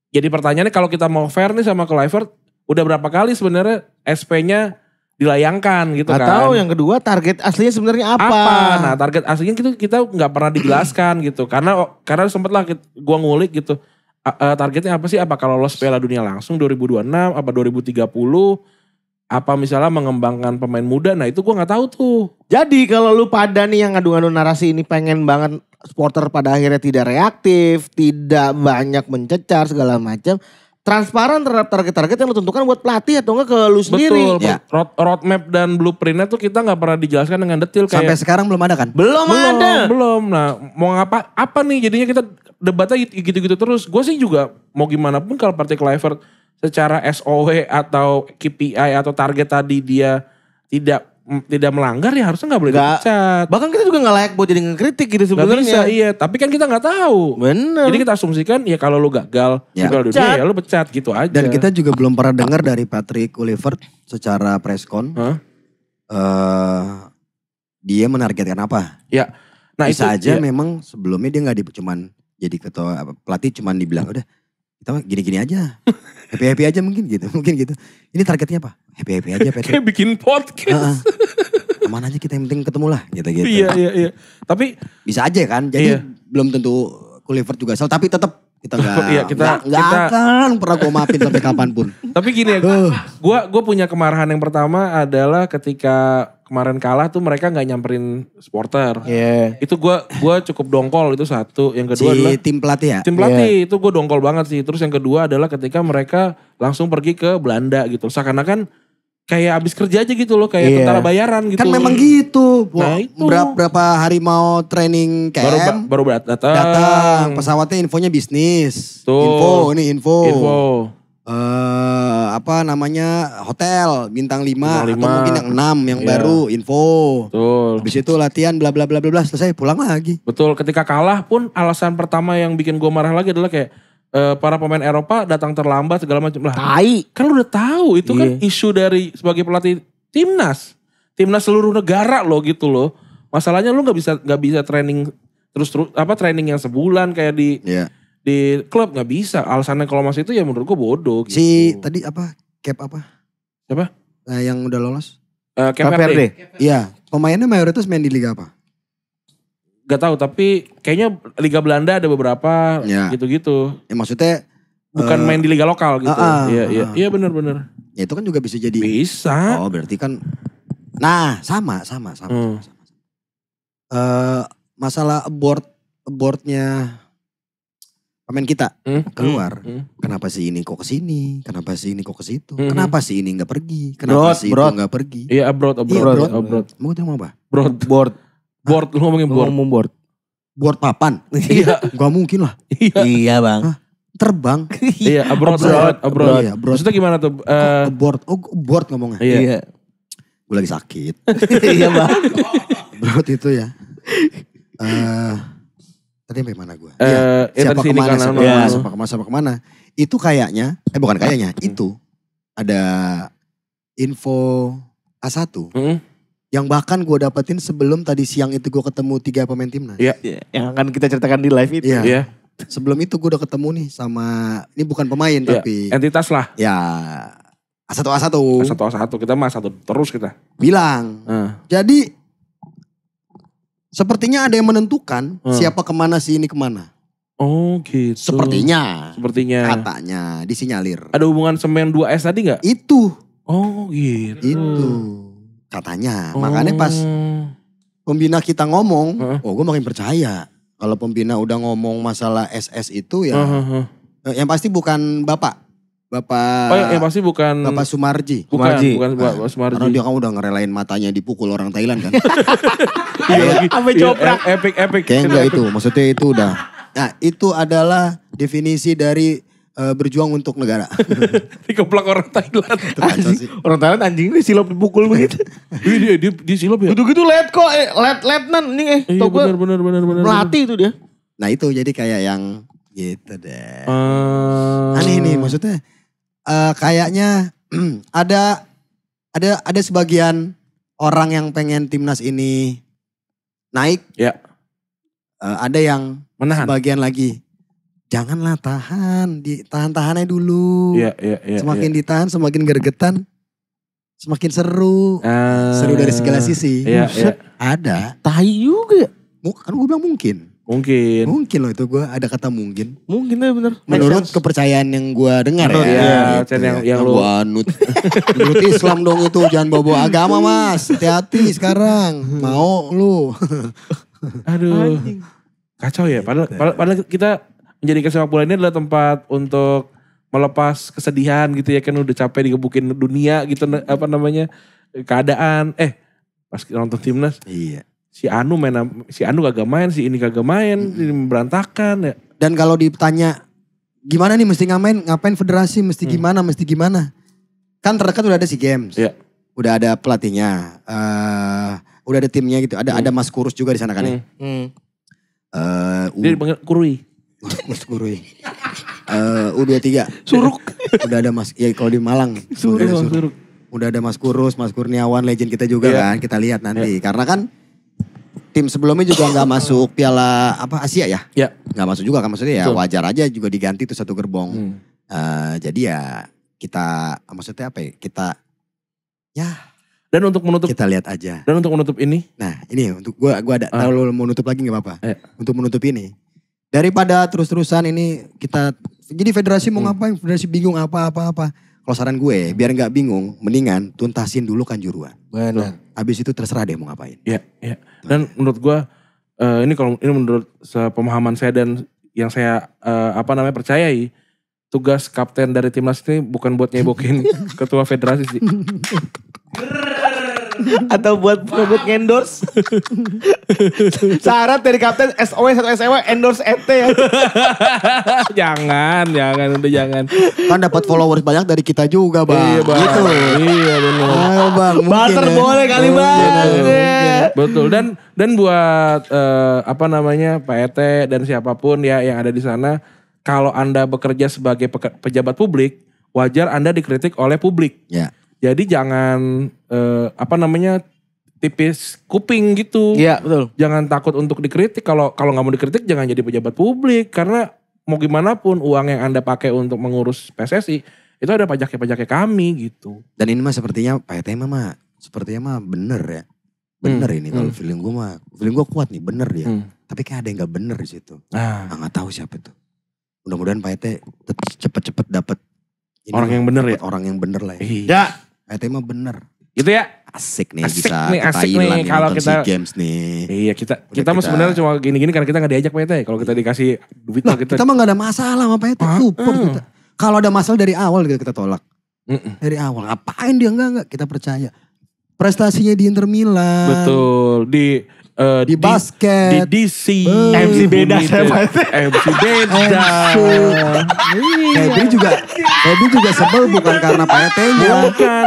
jadi pertanyaannya kalau kita mau fair nih sama Clivert, udah berapa kali sebenarnya SP-nya dilayangkan gitu kan.
Atau yang kedua target aslinya sebenarnya apa?
Nah target aslinya kita nggak pernah dijelaskan gitu. Karena sempet lah gua ngulik gitu. Targetnya apa sih? Apakah lolos Piala Dunia langsung 2026? Apa 2030? Apa misalnya mengembangkan pemain muda? Nah itu gua nggak tahu tuh.
Jadi kalau lu pada nih yang ngadu-ngadu narasi ini pengen banget supporter pada akhirnya tidak reaktif, tidak banyak mencecar segala macam, transparan terhadap target-target yang lu tentukan buat pelatih atau enggak ke lu sendiri.
Betul.
Ya.
Roadmap dan blueprintnya tuh kita nggak pernah dijelaskan dengan detail
Sampai
kayak.
sekarang belum ada kan?
Belum ada.
Belum. Nah, mau apa nih? Jadinya kita debatnya gitu-gitu terus. Gue sih juga mau gimana pun kalau Partai Clivert secara SOW atau KPI atau target tadi dia tidak melanggar ya harusnya nggak boleh dipecat.
Bahkan kita juga gak layak buat jadi ngekritik gitu
Nggak bisa,
sebenarnya.
iya. Tapi kan kita nggak tahu.
Bener.
Jadi kita asumsikan ya kalau lu gagal di
Ya.
Piala Dunia ya lu pecat gitu aja.
Dan kita juga belum pernah dengar dari Patrick Kluivert secara preskon.
Hah?
Dia menargetkan apa?
Ya. Nah
Bisa
itu
aja
ya.
memang sebelumnya dia gak cuman jadi ketua pelatih cuman dibilang udah kita mah gini-gini aja. Happy-happy aja mungkin gitu. Ini targetnya apa? Happy-happy aja Patrick.
Kayak bikin podcast.
Aman aja kita yang penting ketemu lah gitu-gitu.
Iya. Tapi
Bisa aja kan. Jadi
Iya.
belum tentu Kluivert juga salah. Tapi tetap kita
Iya, kita-
akan pernah gue maafin sampai kapanpun.
Tapi gini ya, gue punya kemarahan yang pertama adalah ketika kemarin kalah tuh mereka nggak nyamperin supporter.
Iya.
Itu gue cukup dongkol itu satu. Yang
Si
kedua adalah
tim pelatih ya.
tim pelatih itu gue dongkol banget sih. Terus yang kedua adalah ketika mereka langsung pergi ke Belanda gitu. Seakan-akan kayak abis kerja aja gitu loh, kayak
Iya.
tentara bayaran gitu.
Kan memang gitu.
Nah, itu.
Berapa hari mau training camp.
Baru datang.
Datang. Pesawatnya infonya bisnis.
Tuh.
Info.
Info.
Apa namanya hotel bintang 5
Bintang
atau
5.
mungkin yang 6 yang
Iya.
baru info.
Betul.
Habis itu latihan bla bla bla bla bla selesai pulang lagi.
Betul, ketika kalah pun alasan pertama yang bikin gue marah lagi adalah kayak para pemain Eropa datang terlambat segala macam lah.
Tai.
Kan lu udah tahu itu kan
Iya.
isu dari sebagai pelatih timnas seluruh negara loh gitu loh. Masalahnya lu nggak bisa training terus training yang sebulan kayak
Iya.
di klub nggak bisa. Alasannya kalau masih itu ya menurut gue bodoh. Gitu.
Si tadi apa? Cap apa?
Siapa?
Yang udah lolos?
KPRD.
Iya, pemainnya mayoritas main di liga apa?
Gak tahu tapi kayaknya Liga Belanda ada beberapa
Ya.
gitu-gitu.
Maksudnya
Bukan main di liga lokal gitu. Iya, iya benar-benar.
ya itu kan juga bisa jadi.
Bisa.
Oh, berarti kan nah, sama. Masalah abortnya pemain kita keluar. Kenapa sih ini kok kesini? Kenapa sih ini kok ke situ? Kenapa sih ini nggak pergi? Kenapa sih itu nggak pergi?
Iya abroad.
Mau ngomong apa?
Board, lu ngomongin board.
Ngomong board.
Board papan?
Iya.
Gak mungkin lah.
Iya bang.
Terbang.
Iya abroad.
Iya, abroad.
Maksudnya gimana tuh?
Board. Oh, board ngomongnya.
Iya.
Gue lagi sakit.
Iya bang.
Board itu ya. Tadi sampai mana gue?
Tadi sini kanan.
Siapa kemana? Itu kayaknya, bukan kayaknya, itu ada info A1 yang bahkan gue dapetin sebelum tadi siang itu gue ketemu 3 pemain timnas.
Iya.
Yang akan kita ceritakan di live itu.
Iya. Sebelum itu gue udah ketemu nih sama, ini bukan pemain tapi
entitas lah.
ya A1.
Satu kita mah satu terus kita.
Bilang.
Nah.
Jadi sepertinya ada yang menentukan siapa kemana si ini kemana.
Oh gitu.
Sepertinya.
Sepertinya.
Katanya disinyalir.
Ada hubungan sama yang 2S tadi gak?
Itu.
Oh gitu.
Itu. Katanya. Makanya pas pembina kita ngomong, gue makin percaya. Kalau pembina udah ngomong masalah SS itu ya. Yang pasti bukan Bapak.
Oh yang pasti bukan.
Bapak Sumarji.
Bukan Bapak Sumarji.
Karena dia kan udah ngerelain matanya dipukul orang Thailand kan.
Sampai coprak.
Epic.
Kayak enggak itu. Maksudnya itu udah. Nah itu adalah definisi dari berjuang untuk negara.
Dikeplak orang Thailand.
Orang Thailand anjing ini silop dipukul begitu.
Dia silop ya?
Gitu-gitu let kok. Letnan ini
Iya bener.
Melatih itu dia.
Nah itu jadi kayak yang gitu deh. Aneh nih maksudnya. Kayaknya ada sebagian orang yang pengen timnas ini naik.
Ya.
Ada yang
menahan.
Sebagian lagi janganlah tahan, tahan-tahannya dulu.
Iya.
Semakin ditahan semakin gergetan, semakin seru. Seru dari segala sisi.
Iya.
Ada.
Tai juga.
Kan gue bilang mungkin. Mungkin loh itu gue ada kata mungkin.
Mungkin ya bener.
Menurut kepercayaan yang gue dengar ya.
Gitu, yang lu
anut. Menurut Islam dong itu jangan bawa agama mas. Hati-hati sekarang. Mau lu.
Aduh. Kacau ya. Padahal kita menjadikan sepak bola ini adalah tempat untuk melepas kesedihan gitu ya. Kan udah capek digebukin dunia gitu keadaan. Pas nonton timnas.
Iya.
Si Anu kagak main, si ini kagak main, ini berantakan ya.
Dan kalau ditanya gimana nih mesti ngapain federasi, mesti gimana. Kan terdekat udah ada SEA Games.
Iya.
Udah ada pelatihnya, udah ada timnya gitu. Ada Mas Kurus juga di sana kan ya.
Dia dipanggil Kurui.
Mas Kurui. U23.
Suruk.
Udah ada Mas, ya kalau di Malang.
Suruk.
Udah ada Mas Kurus, Mas Kurniawan, legend kita juga kan. Kita lihat nanti. Karena kan tim sebelumnya juga gak masuk Piala Asia ya?
Iya.
Gak masuk juga kan, maksudnya ya wajar aja juga diganti tuh satu gerbong. Jadi ya kita, maksudnya apa ya,
dan untuk menutup,
kita lihat aja.
Dan untuk menutup ini.
Nah ini untuk gue ada, kalau mau nutup lagi gak apa-apa. Untuk menutup ini. Daripada terus-terusan ini kita, jadi federasi mau ngapain, federasi bingung apa-apa. Kalau saran gue, biar gak bingung, mendingan tuntasin dulu Kanjuruhan.
Benar.
Habis itu terserah deh mau ngapain.
Iya. Dan menurut gue, ini menurut pemahaman saya dan yang saya percayai, tugas kapten dari timnas ini bukan buat nyebokin ketua federasi sih.
Atau buat ngendorse. Syarat dari kapten SOW 1 SEW endorse ET ya.
Jangan.
Kan dapat followers banyak dari kita juga bang.
Iya bang.
Gitu.
Iya benar.
Ayo bang.
Barter boleh kali bang.
Betul. Dan buat Pak ET dan siapapun ya yang ada di sana, kalau Anda bekerja sebagai pejabat publik, wajar Anda dikritik oleh publik.
Ya.
Jadi jangan tipis kuping gitu.
Iya betul.
Jangan takut untuk dikritik. Kalau nggak mau dikritik jangan jadi pejabat publik. Karena mau gimana pun uang yang Anda pakai untuk mengurus PSSI itu ada pajaknya kami gitu.
Dan ini mah sepertinya Pak Ete sepertinya bener ya. Bener ini kalau feeling gue kuat nih bener dia. Tapi kayak ada yang nggak bener di situ. Nggak tahu siapa itu. Mudah-mudahan Pak Ete cepet-cepet dapat
orang yang bener ya.
Orang yang bener lah ya.
Iya.
Pak Ete mah bener.
Gitu ya.
Asik nih
asik
bisa
nih,
ke Thailand
kalau
kita
kita
Games nih.
Iya kita mah sebenarnya cuma gini-gini karena kita nggak diajak Pak Ete. Kalau kita dikasih duit
Nah, kita mah gak ada masalah sama Pak Ete. Support kita. Kalau ada masalah dari awal kita tolak. Dari awal ngapain dia enggak kita percaya. Prestasinya di Inter Milan.
Betul
di basket.
Di DC.
MC beda sama
MC beda.
Febri juga sebel bukan karena Pak Ete-nya.
Bukan.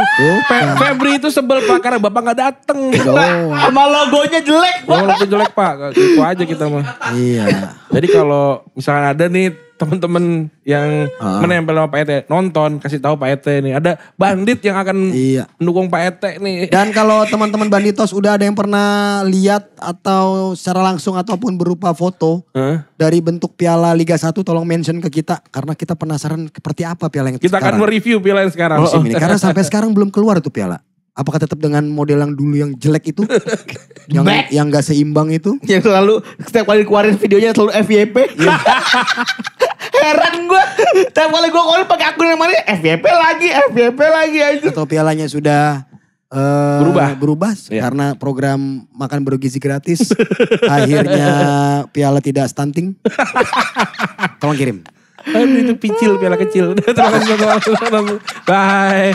Febri itu sebel Pak karena Bapak gak dateng.
Sama logonya jelek.
Logo jelek Pak. Itu aja kita mah.
Iya.
Jadi kalau misalnya ada nih teman-teman yang menempel sama Pak Ete, nonton, kasih tahu Pak Ete nih, ada bandit yang akan mendukung Pak Ete nih.
Dan kalau teman-teman banditos udah ada yang pernah lihat atau secara langsung ataupun berupa foto dari bentuk piala Liga 1, tolong mention ke kita karena kita penasaran seperti apa piala yang
kita
sekarang.
Akan mereview piala yang sekarang.
Karena sampai sekarang belum keluar tuh piala. Apakah tetap dengan model yang dulu yang jelek itu? yang gak seimbang itu?
Yang selalu setiap kali keluarin videonya selalu FYP. Heran gue. Setiap kali gue keluarin pakai akun yang mana FYP lagi aja.
Atau pialanya sudah berubah karena program makan bergizi gratis. Akhirnya piala tidak stunting. Tolong kirim.
Aduh itu piala kecil. Terima kasih. Bye.